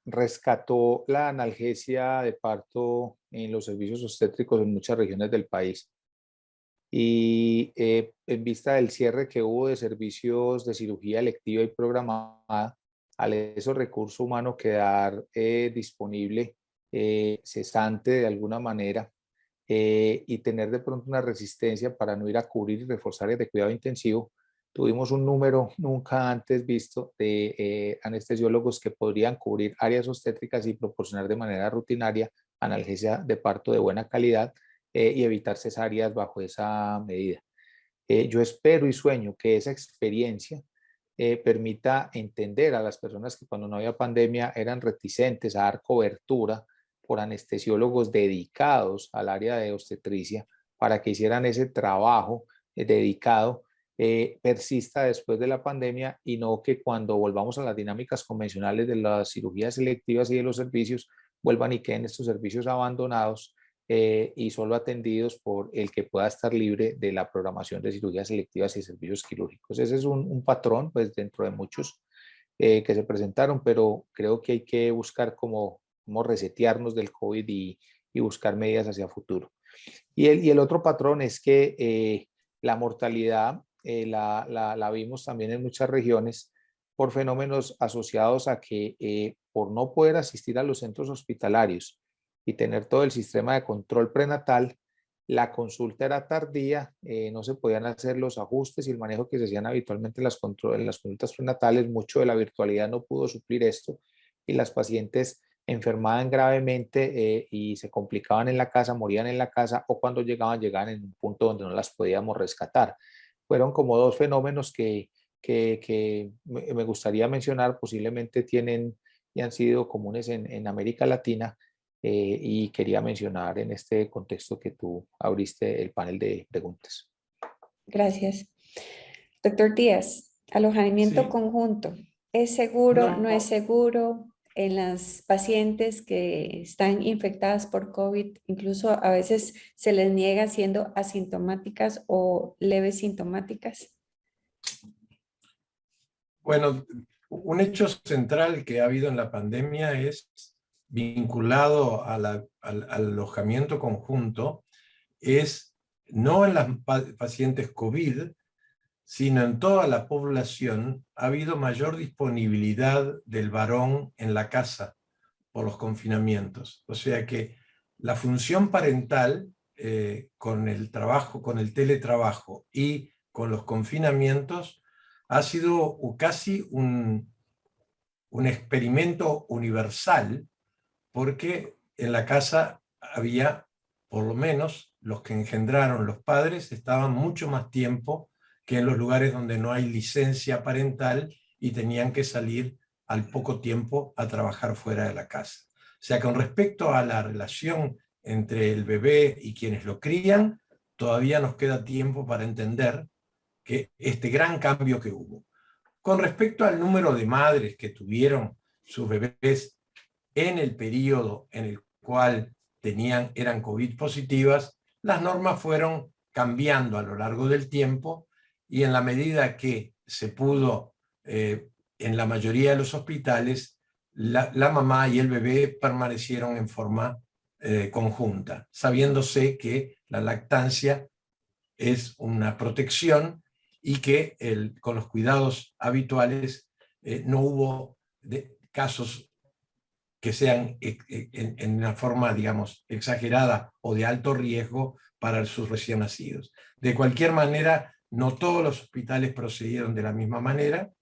rescató la analgesia de parto en los servicios obstétricos en muchas regiones del país. Y en vista del cierre que hubo de servicios de cirugía electiva y programada, al esos recursos humanos quedar disponible, cesante de alguna manera, y tener de pronto una resistencia para no ir a cubrir y reforzar áreas de cuidado intensivo, tuvimos un número nunca antes visto de anestesiólogos que podrían cubrir áreas obstétricas y proporcionar de manera rutinaria analgesia de parto de buena calidad y evitar cesáreas bajo esa medida. Yo espero y sueño que esa experiencia permita entender a las personas que cuando no había pandemia eran reticentes a dar cobertura por anestesiólogos dedicados al área de obstetricia para que hicieran ese trabajo dedicado, persista después de la pandemia y no que cuando volvamos a las dinámicas convencionales de las cirugías selectivas y de los servicios, vuelvan y queden estos servicios abandonados y solo atendidos por el que pueda estar libre de la programación de cirugías selectivas y servicios quirúrgicos. Ese es un patrón, pues, dentro de muchos que se presentaron, pero creo que hay que buscar cómo resetearnos del COVID y buscar medidas hacia futuro. Y el otro patrón es que la mortalidad la vimos también en muchas regiones por fenómenos asociados a que por no poder asistir a los centros hospitalarios y tener todo el sistema de control prenatal, la consulta era tardía, no se podían hacer los ajustes y el manejo que se hacían habitualmente en las consultas prenatales. Mucho de la virtualidad no pudo suplir esto y las pacientes enfermaban gravemente y se complicaban en la casa, morían en la casa, o cuando llegaban en un punto donde no las podíamos rescatar. Fueron como dos fenómenos que me gustaría mencionar, posiblemente tienen y han sido comunes en América Latina, y quería mencionar en este contexto que tú abriste el panel de preguntas. Gracias. Doctor Díaz, alojamiento conjunto, ¿es seguro, no es seguro? En las pacientes que están infectadas por COVID, incluso a veces se les niega siendo asintomáticas o leves sintomáticas. Bueno, un hecho central que ha habido en la pandemia es vinculado al alojamiento conjunto, es no en las pacientes COVID, sino en toda la población ha habido mayor disponibilidad del varón en la casa por los confinamientos. O sea que la función parental con el trabajo, con el teletrabajo y con los confinamientos ha sido casi un experimento universal, porque en la casa había, por lo menos los que engendraron los padres, estaban mucho más tiempo que en los lugares donde no hay licencia parental y tenían que salir al poco tiempo a trabajar fuera de la casa. O sea, con respecto a la relación entre el bebé y quienes lo crían, todavía nos queda tiempo para entender que este gran cambio que hubo. Con respecto al número de madres que tuvieron sus bebés en el periodo en el cual eran COVID positivas, las normas fueron cambiando a lo largo del tiempo, y en la medida que se pudo, en la mayoría de los hospitales, la mamá y el bebé permanecieron en forma conjunta, sabiéndose que la lactancia es una protección y que con los cuidados habituales no hubo casos que sean en una forma, digamos, exagerada o de alto riesgo para sus recién nacidos. De cualquier manera, no todos los hospitales procedieron de la misma manera.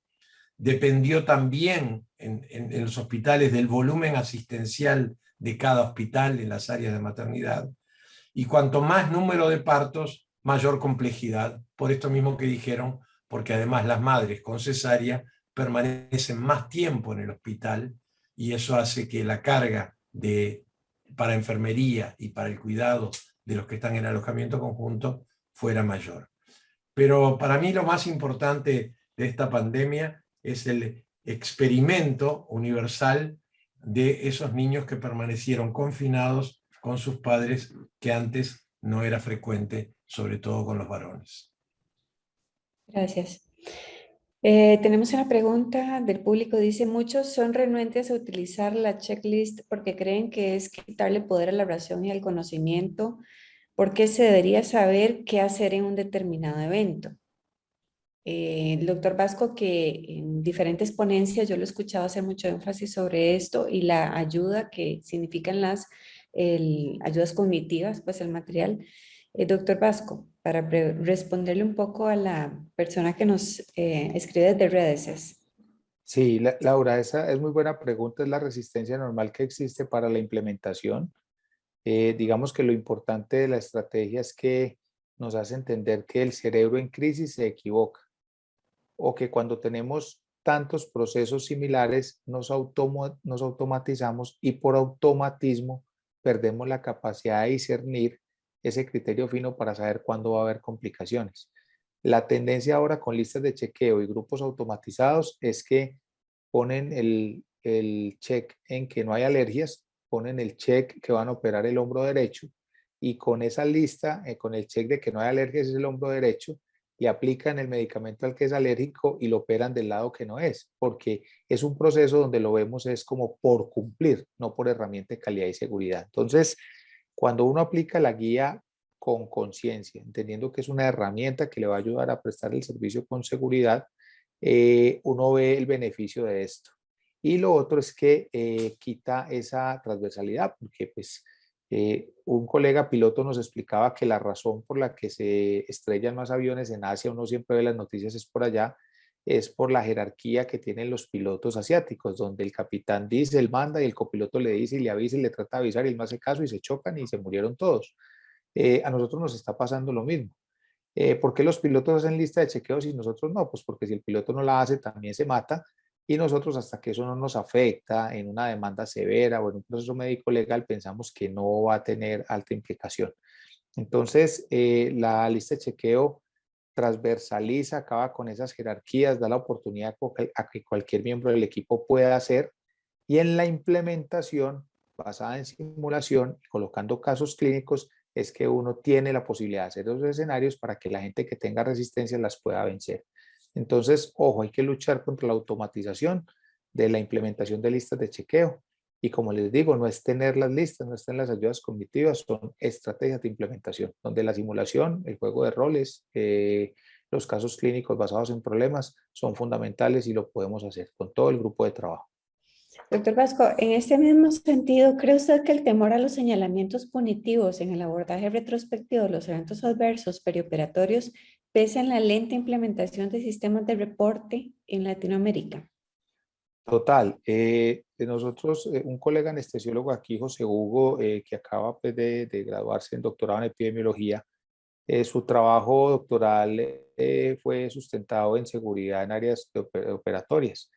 Dependió también en los hospitales del volumen asistencial de cada hospital en las áreas de maternidad. Y cuanto más número de partos, mayor complejidad. Por esto mismo que dijeron, porque además las madres con cesárea permanecen más tiempo en el hospital, y eso hace que la carga para enfermería y para el cuidado de los que están en alojamiento conjunto fuera mayor. Pero para mí lo más importante de esta pandemia es el experimento universal de esos niños que permanecieron confinados con sus padres, que antes no era frecuente, sobre todo con los varones. Gracias. Tenemos una pregunta del público. Dice, muchos son renuentes a utilizar la checklist porque creen que es quitarle poder a la razón y al conocimiento, porque se debería saber qué hacer en un determinado evento. El doctor Vasco, que en diferentes ponencias yo lo he escuchado hacer mucho énfasis sobre esto y la ayuda que significan las ayudas cognitivas, pues el material. Doctor Vasco, para responderle un poco a la persona que nos escribe desde redes. Sí, Laura, esa es muy buena pregunta. Es la resistencia normal que existe para la implementación. Digamos que lo importante de la estrategia es que nos hace entender que el cerebro en crisis se equivoca, o que cuando tenemos tantos procesos similares nos automatizamos, y por automatismo perdemos la capacidad de discernir ese criterio fino para saber cuándo va a haber complicaciones. La tendencia ahora con listas de chequeo y grupos automatizados es que ponen el check en que no hay alergias, ponen el check que van a operar el hombro derecho, y con esa lista, con el check de que no hay alergias es el hombro derecho, le aplican el medicamento al que es alérgico y lo operan del lado que no es, porque es un proceso donde lo vemos es como por cumplir, no por herramienta de calidad y seguridad. Entonces, cuando uno aplica la guía con conciencia, entendiendo que es una herramienta que le va a ayudar a prestar el servicio con seguridad, uno ve el beneficio de esto. Y lo otro es que quita esa transversalidad, porque pues un colega piloto nos explicaba que la razón por la que se estrellan más aviones en Asia, uno siempre ve las noticias es por allá, es por la jerarquía que tienen los pilotos asiáticos, donde el capitán dice, él manda y el copiloto le dice y le avisa y le trata de avisar y él no hace caso y se chocan y se murieron todos. A nosotros nos está pasando lo mismo. ¿Por qué los pilotos hacen lista de chequeos y nosotros no? Pues porque si el piloto no la hace, también se mata y nosotros hasta que eso no nos afecta en una demanda severa o en un proceso médico legal, pensamos que no va a tener alta implicación. Entonces, la lista de chequeo transversaliza, acaba con esas jerarquías, da la oportunidad a que cualquier miembro del equipo pueda hacer y en la implementación basada en simulación, colocando casos clínicos, es que uno tiene la posibilidad de hacer esos escenarios para que la gente que tenga resistencia las pueda vencer. Entonces, ojo, hay que luchar contra la automatización de la implementación de listas de chequeo. Y como les digo, no es tener las listas, no están las ayudas cognitivas, son estrategias de implementación, donde la simulación, el juego de roles, los casos clínicos basados en problemas son fundamentales y lo podemos hacer con todo el grupo de trabajo. Doctor Vasco, en este mismo sentido, ¿cree usted que el temor a los señalamientos punitivos en el abordaje retrospectivo de los eventos adversos perioperatorios pesa en la lenta implementación de sistemas de reporte en Latinoamérica? Total. Nosotros, un colega anestesiólogo aquí, José Hugo, que acaba pues, de graduarse en doctorado en epidemiología, su trabajo doctoral fue sustentado en seguridad en áreas operatorias.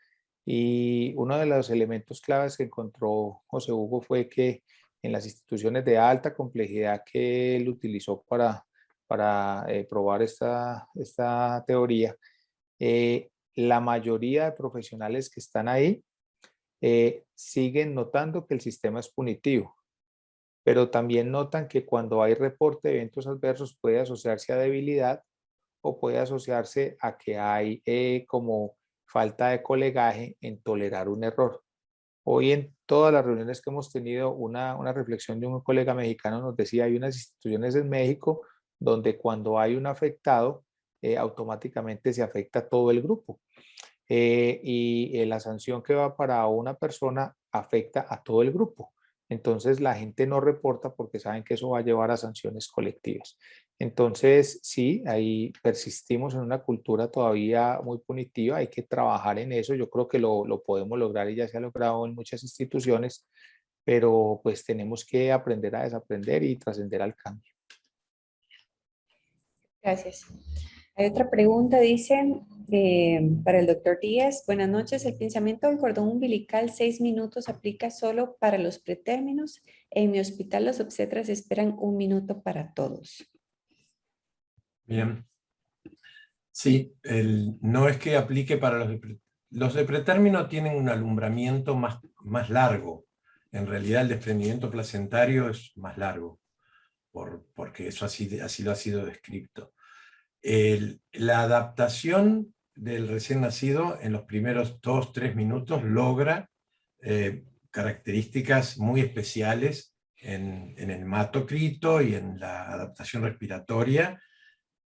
Y uno de los elementos claves que encontró José Hugo fue que en las instituciones de alta complejidad que él utilizó para probar esta teoría, la mayoría de profesionales que están ahí siguen notando que el sistema es punitivo, pero también notan que cuando hay reporte de eventos adversos puede asociarse a debilidad o puede asociarse a que hay como falta de colegaje en tolerar un error. Hoy en todas las reuniones que hemos tenido, una reflexión de un colega mexicano nos decía, hay unas instituciones en México donde cuando hay un afectado, automáticamente se afecta a todo el grupo. Y la sanción que va para una persona afecta a todo el grupo. Entonces la gente no reporta porque saben que eso va a llevar a sanciones colectivas. Entonces sí, ahí persistimos en una cultura todavía muy punitiva, hay que trabajar en eso, yo creo que lo podemos lograr y ya se ha logrado en muchas instituciones, pero pues tenemos que aprender a desaprender y trascender al cambio. Gracias. Hay otra pregunta, dice, para el doctor Díaz. Buenas noches. ¿El pinzamiento del cordón umbilical 6 minutos aplica solo para los pretérminos? En mi hospital los obstetras esperan 1 minuto para todos. Bien. Sí, no es que aplique para los de pretérmino tienen un alumbramiento más largo. En realidad el desprendimiento placentario es más largo, porque eso así lo ha sido descrito. La adaptación del recién nacido en los primeros 2-3 minutos logra características muy especiales en el hematocrito y en la adaptación respiratoria,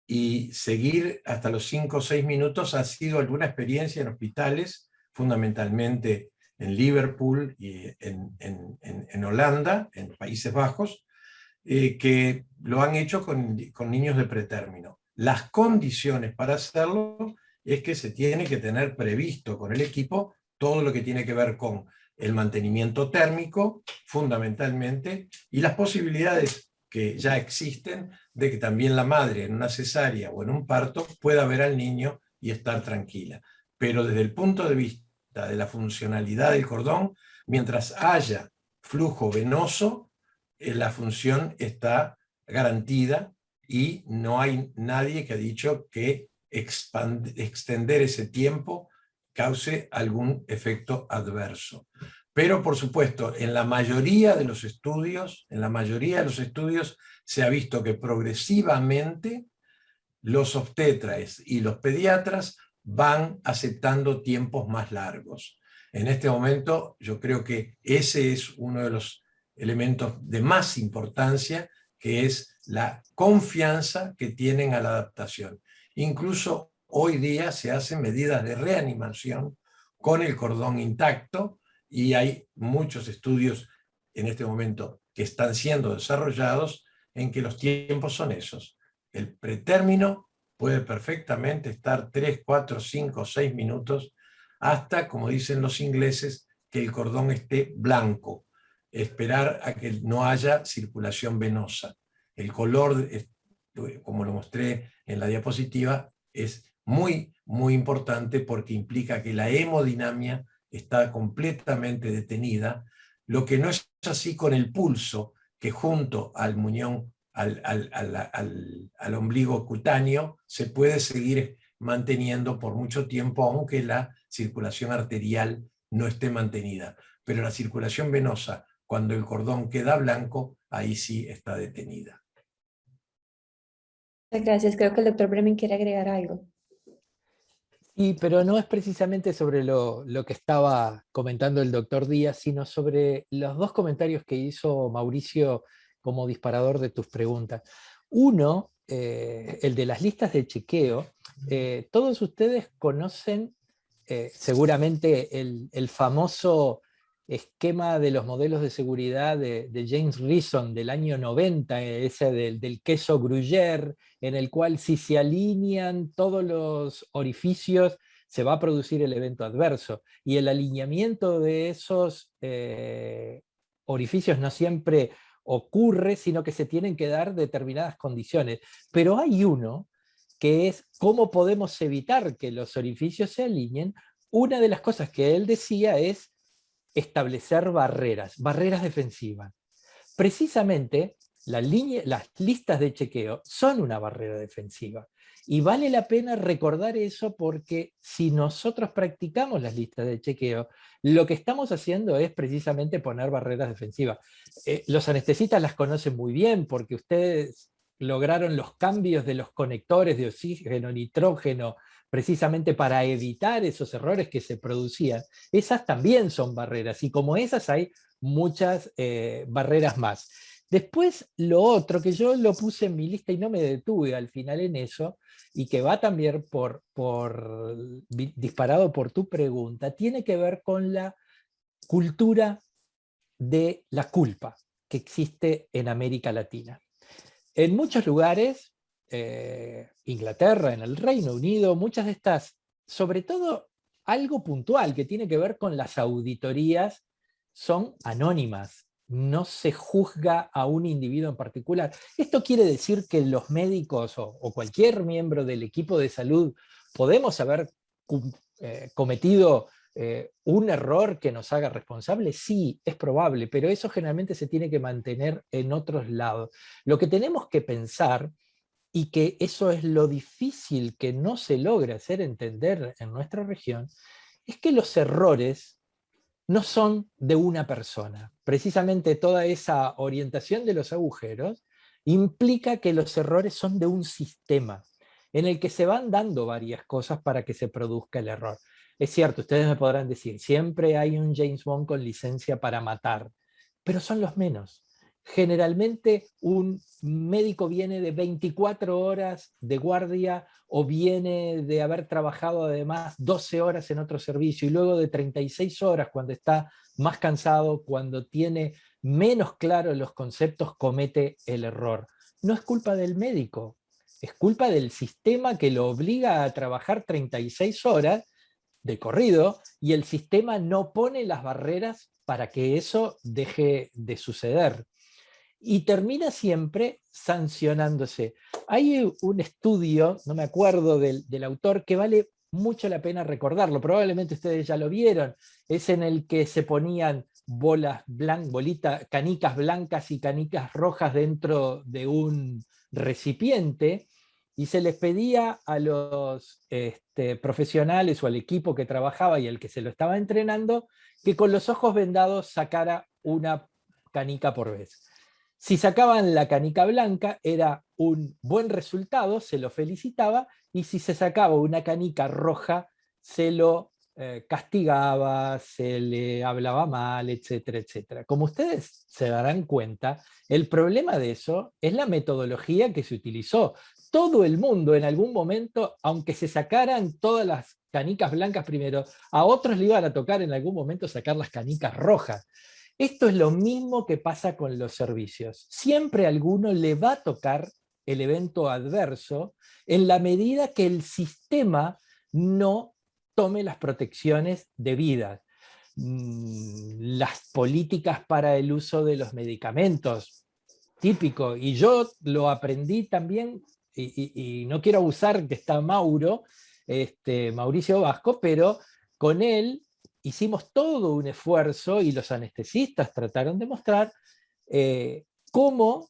y seguir hasta los 5 o 6 minutos ha sido alguna experiencia en hospitales, fundamentalmente en Liverpool y en Holanda, en Países Bajos, que lo han hecho con niños de pretérmino. Las condiciones para hacerlo es que se tiene que tener previsto con el equipo todo lo que tiene que ver con el mantenimiento térmico, fundamentalmente, y las posibilidades que ya existen de que también la madre en una cesárea o en un parto pueda ver al niño y estar tranquila. Pero desde el punto de vista de la funcionalidad del cordón, mientras haya flujo venoso, la función está garantida y no hay nadie que ha dicho que extender ese tiempo cause algún efecto adverso. Pero, por supuesto, en la mayoría de los estudios se ha visto que progresivamente los obstetras y los pediatras van aceptando tiempos más largos. En este momento, yo creo que ese es uno de los elementos de más importancia, que es la confianza que tienen a la adaptación. Incluso hoy día se hacen medidas de reanimación con el cordón intacto y hay muchos estudios en este momento que están siendo desarrollados en que los tiempos son esos. El pretérmino puede perfectamente estar 3, 4, 5, 6 minutos hasta, como dicen los ingleses, que el cordón esté blanco. Esperar a que no haya circulación venosa. El color, como lo mostré en la diapositiva, es muy, muy importante porque implica que la hemodinamia está completamente detenida, lo que no es así con el pulso, que junto al muñón, al ombligo cutáneo, se puede seguir manteniendo por mucho tiempo, aunque la circulación arterial no esté mantenida. Pero la circulación venosa, cuando el cordón queda blanco, ahí sí está detenida. Muchas gracias. Creo que el doctor Bremen quiere agregar algo. Sí, pero no es precisamente sobre lo que estaba comentando el doctor Díaz, sino sobre los dos comentarios que hizo Mauricio como disparador de tus preguntas. Uno, el de las listas de chequeo. Todos ustedes conocen seguramente el famoso esquema de los modelos de seguridad de James Reason del año 90, ese del queso Gruyère, en el cual si se alinean todos los orificios se va a producir el evento adverso. Y el alineamiento de esos orificios no siempre ocurre, sino que se tienen que dar determinadas condiciones. Pero hay uno que es cómo podemos evitar que los orificios se alineen. Una de las cosas que él decía es establecer barreras defensivas. Precisamente las listas de chequeo son una barrera defensiva. Y vale la pena recordar eso porque si nosotros practicamos las listas de chequeo, lo que estamos haciendo es precisamente poner barreras defensivas. Los anestesistas las conocen muy bien porque ustedes lograron los cambios de los conectores de oxígeno, nitrógeno, precisamente para evitar esos errores que se producían. Esas también son barreras, y como esas hay muchas barreras más. Después, lo otro que yo lo puse en mi lista y no me detuve al final en eso, y que va también disparado por tu pregunta, tiene que ver con la cultura de la culpa que existe en América Latina. En muchos lugares, Inglaterra, en el Reino Unido, muchas de estas, sobre todo algo puntual que tiene que ver con las auditorías, son anónimas. No se juzga a un individuo en particular. Esto quiere decir que los médicos o cualquier miembro del equipo de salud podemos haber cometido un error que nos haga responsables. Sí, es probable, pero eso generalmente se tiene que mantener en otros lados. Lo que tenemos que pensar, y que eso es lo difícil que no se logra hacer entender en nuestra región, es que los errores no son de una persona. Precisamente toda esa orientación de los agujeros implica que los errores son de un sistema en el que se van dando varias cosas para que se produzca el error. Es cierto, ustedes me podrán decir, siempre hay un James Bond con licencia para matar, pero son los menos. Generalmente un médico viene de 24 horas de guardia o viene de haber trabajado además 12 horas en otro servicio y luego de 36 horas cuando está más cansado, cuando tiene menos claros los conceptos, comete el error. No es culpa del médico, es culpa del sistema que lo obliga a trabajar 36 horas de corrido y el sistema no pone las barreras para que eso deje de suceder. Y termina siempre sancionándose. Hay un estudio, no me acuerdo del autor, que vale mucho la pena recordarlo, probablemente ustedes ya lo vieron, es en el que se ponían canicas blancas y canicas rojas dentro de un recipiente, y se les pedía a los profesionales o al equipo que trabajaba y al que se lo estaba entrenando, que con los ojos vendados sacara una canica por vez. Si sacaban la canica blanca era un buen resultado, se lo felicitaba, y si se sacaba una canica roja se lo castigaba, se le hablaba mal, etcétera, etcétera. Como ustedes se darán cuenta, el problema de eso es la metodología que se utilizó. Todo el mundo en algún momento, aunque se sacaran todas las canicas blancas primero, a otros le iban a tocar en algún momento sacar las canicas rojas. Esto es lo mismo que pasa con los servicios. Siempre a alguno le va a tocar el evento adverso en la medida que el sistema no tome las protecciones debidas. Las políticas para el uso de los medicamentos, típico, y yo lo aprendí también, y no quiero abusar que está Mauricio Vasco, pero con él hicimos todo un esfuerzo y los anestesistas trataron de mostrar cómo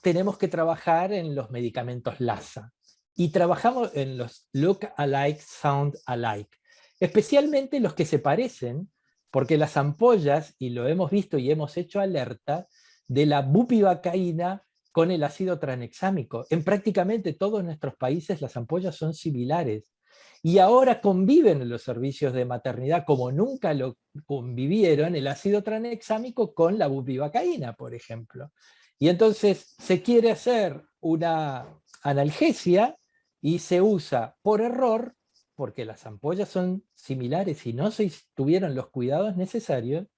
tenemos que trabajar en los medicamentos LASA. Y trabajamos en los look alike, sound alike, especialmente los que se parecen, porque las ampollas, y lo hemos visto y hemos hecho alerta, de la bupivacaína con el ácido tranexámico. En prácticamente todos nuestros países las ampollas son similares. Y ahora conviven en los servicios de maternidad, como nunca lo convivieron, el ácido tranexámico con la bupivacaína, por ejemplo. Y entonces se quiere hacer una analgesia y se usa por error, porque las ampollas son similares y no se tuvieron los cuidados necesarios,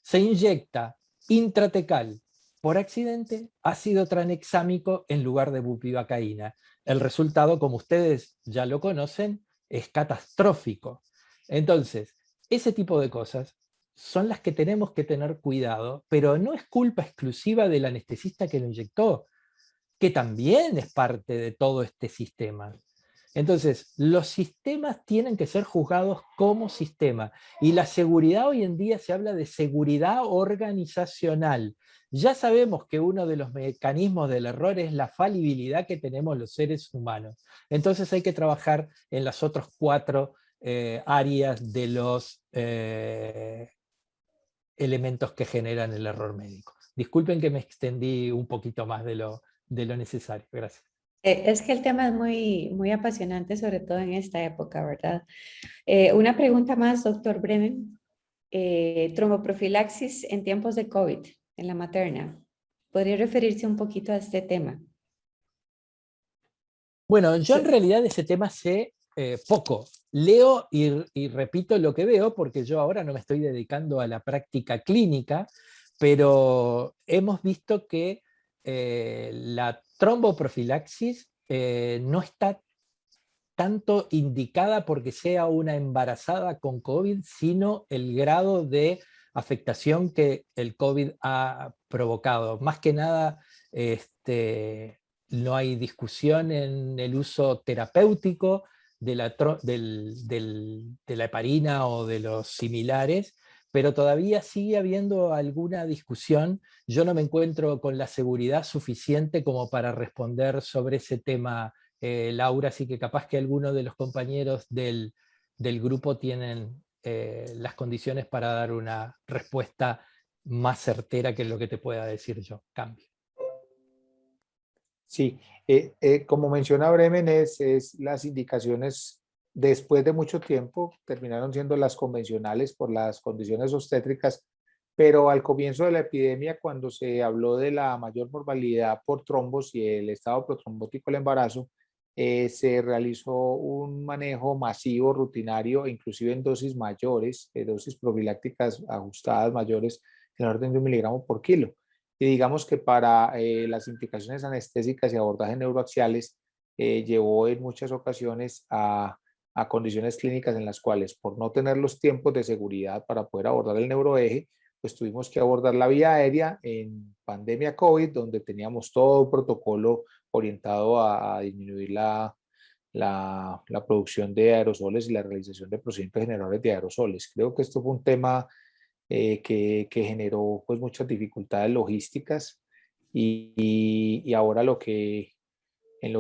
se inyecta intratecal por accidente ácido tranexámico en lugar de bupivacaína. El resultado, como ustedes ya lo conocen, es catastrófico. Entonces, ese tipo de cosas son las que tenemos que tener cuidado, pero no es culpa exclusiva del anestesista que lo inyectó, que también es parte de todo este sistema. Entonces, los sistemas tienen que ser juzgados como sistema, y la seguridad hoy en día se habla de seguridad organizacional. Ya sabemos que uno de los mecanismos del error es la falibilidad que tenemos los seres humanos. Entonces hay que trabajar en las otras 4 áreas de los elementos que generan el error médico. Disculpen que me extendí un poquito más de lo necesario. Gracias. Es que el tema es muy apasionante, sobre todo en esta época, ¿verdad? Una pregunta más, doctor Bremen. Tromboprofilaxis en tiempos de COVID, en la materna. ¿Podría referirse un poquito a este tema? Bueno, yo en realidad de ese tema sé poco. Leo y repito lo que veo, porque yo ahora no me estoy dedicando a la práctica clínica, pero hemos visto que la tromboprofilaxis no está tanto indicada porque sea una embarazada con COVID, sino el grado de afectación que el COVID ha provocado. Más que nada, no hay discusión en el uso terapéutico de la heparina o de los similares, pero todavía sigue habiendo alguna discusión. Yo no me encuentro con la seguridad suficiente como para responder sobre ese tema, Laura, así que capaz que algunos de los compañeros del grupo tienen las condiciones para dar una respuesta más certera que lo que te pueda decir yo. Cambio. Sí, como menciona Bremen, es las indicaciones después de mucho tiempo terminaron siendo las convencionales por las condiciones obstétricas, pero al comienzo de la epidemia, cuando se habló de la mayor mortalidad por trombos y el estado protrombótico del embarazo, se realizó un manejo masivo, rutinario, inclusive en dosis mayores, dosis profilácticas ajustadas mayores, en orden de 1 miligramo por kilo. Y digamos que para las implicaciones anestésicas y abordajes neuroaxiales llevó en muchas ocasiones a condiciones clínicas en las cuales, por no tener los tiempos de seguridad para poder abordar el neuroeje, pues tuvimos que abordar la vía aérea en pandemia COVID, donde teníamos todo un protocolo orientado a disminuir la producción de aerosoles y la realización de procedimientos generadores de aerosoles. Creo que esto fue un tema que generó pues muchas dificultades logísticas y ahora en lo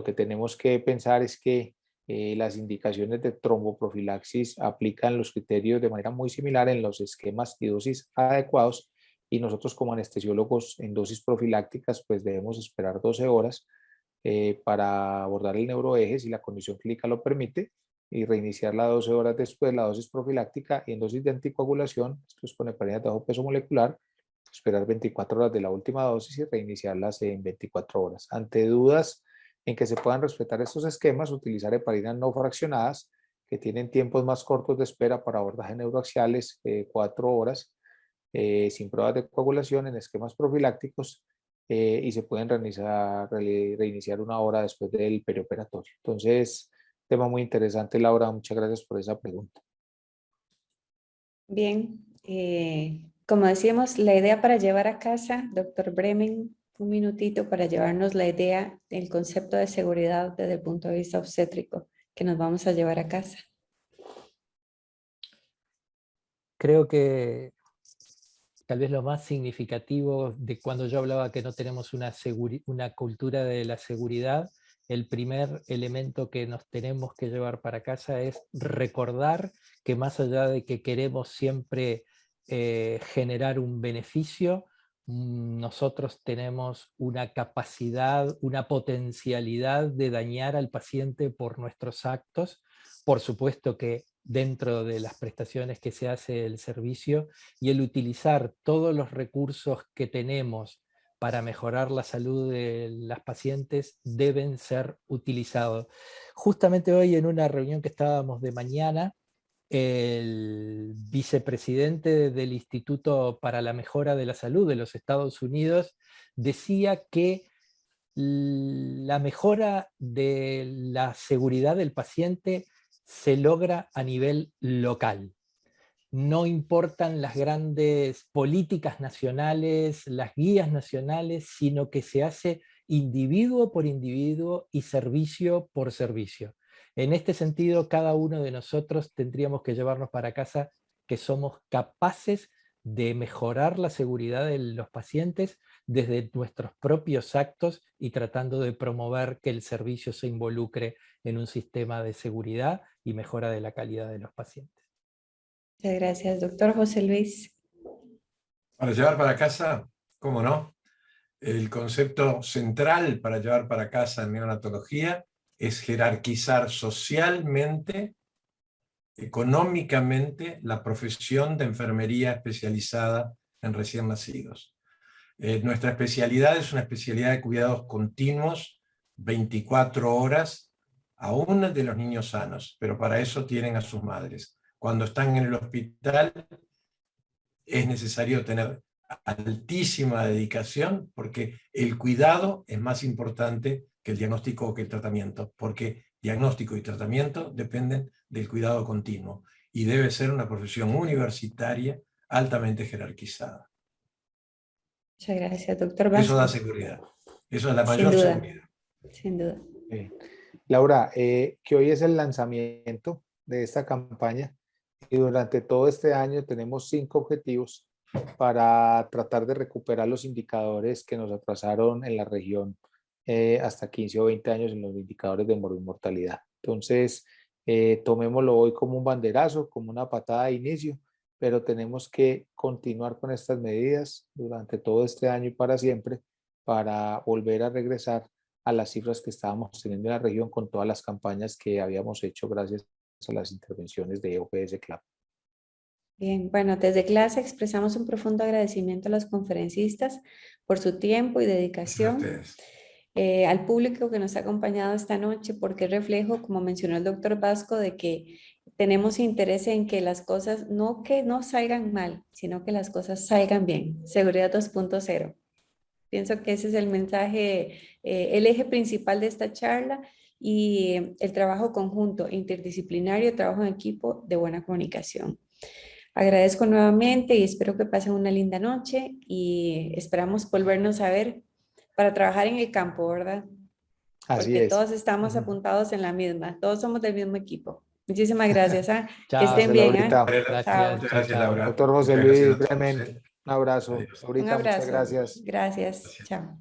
que tenemos que pensar es que las indicaciones de tromboprofilaxis aplican los criterios de manera muy similar en los esquemas y dosis adecuados, y nosotros como anestesiólogos en dosis profilácticas pues debemos esperar 12 horas para abordar el neuroeje si la condición clínica lo permite, y reiniciarla 12 horas después, la dosis profiláctica, y en dosis de anticoagulación, esto es con heparina de bajo peso molecular, esperar 24 horas de la última dosis y reiniciarlas en 24 horas. Ante dudas en que se puedan respetar estos esquemas, utilizar heparinas no fraccionadas, que tienen tiempos más cortos de espera para abordajes neuroaxiales, 4 horas, sin pruebas de coagulación en esquemas profilácticos, y se pueden reiniciar 1 hora después del perioperatorio. Entonces, tema muy interesante, Laura, muchas gracias por esa pregunta. Bien, como decíamos, la idea para llevar a casa, doctor Bremen, un minutito para llevarnos la idea del concepto de seguridad desde el punto de vista obstétrico que nos vamos a llevar a casa. Creo que tal vez lo más significativo de cuando yo hablaba que no tenemos una cultura de la seguridad, el primer elemento que nos tenemos que llevar para casa es recordar que más allá de que queremos siempre generar un beneficio, nosotros tenemos una capacidad, una potencialidad de dañar al paciente por nuestros actos. Por supuesto que dentro de las prestaciones que se hace el servicio, y el utilizar todos los recursos que tenemos para mejorar la salud de las pacientes deben ser utilizados. Justamente hoy en una reunión que estábamos de mañana, el vicepresidente del Instituto para la Mejora de la Salud de los Estados Unidos decía que la mejora de la seguridad del paciente se logra a nivel local. No importan las grandes políticas nacionales, las guías nacionales, sino que se hace individuo por individuo y servicio por servicio. En este sentido, cada uno de nosotros tendríamos que llevarnos para casa que somos capaces de mejorar la seguridad de los pacientes desde nuestros propios actos y tratando de promover que el servicio se involucre en un sistema de seguridad y mejora de la calidad de los pacientes. Muchas gracias, doctor José Luis. Para llevar para casa, ¿cómo no? El concepto central para llevar para casa en neonatología es jerarquizar socialmente, económicamente, la profesión de enfermería especializada en recién nacidos. Nuestra especialidad es una especialidad de cuidados continuos, 24 horas, aún de los niños sanos, pero para eso tienen a sus madres. Cuando están en el hospital es necesario tener altísima dedicación, porque el cuidado es más importante que el diagnóstico o que el tratamiento, porque diagnóstico y tratamiento dependen del cuidado continuo, y debe ser una profesión universitaria altamente jerarquizada. Muchas gracias, doctor Vasco. Eso da seguridad. Eso es la mayor seguridad. Sin duda. Laura, que hoy es el lanzamiento de esta campaña, y durante todo este año tenemos 5 objetivos para tratar de recuperar los indicadores que nos atrasaron en la región hasta 15 o 20 años en los indicadores de mortalidad. Entonces, tomémoslo hoy como un banderazo, como una patada de inicio, pero tenemos que continuar con estas medidas durante todo este año y para siempre, para volver a regresar a las cifras que estábamos teniendo en la región con todas las campañas que habíamos hecho gracias a las intervenciones de OPS CLAP. Bien, bueno, desde clase expresamos un profundo agradecimiento a los conferencistas por su tiempo y dedicación, al público que nos ha acompañado esta noche, porque es reflejo, como mencionó el doctor Vasco, de que tenemos interés en que las cosas no salgan mal, sino que las cosas salgan bien. Seguridad 2.0. Pienso que ese es el mensaje, el eje principal de esta charla, y el trabajo conjunto, interdisciplinario, trabajo en equipo de buena comunicación. Agradezco nuevamente y espero que pasen una linda noche y esperamos volvernos a ver para trabajar en el campo, ¿verdad? Así Porque es. todos estamos apuntados en la misma, todos somos del mismo equipo. Muchísimas gracias. Chao, que estén bien. Gracias, Laura. Doctor José Luis, brevemente, un abrazo. Un abrazo. Muchas gracias. Gracias. Chao.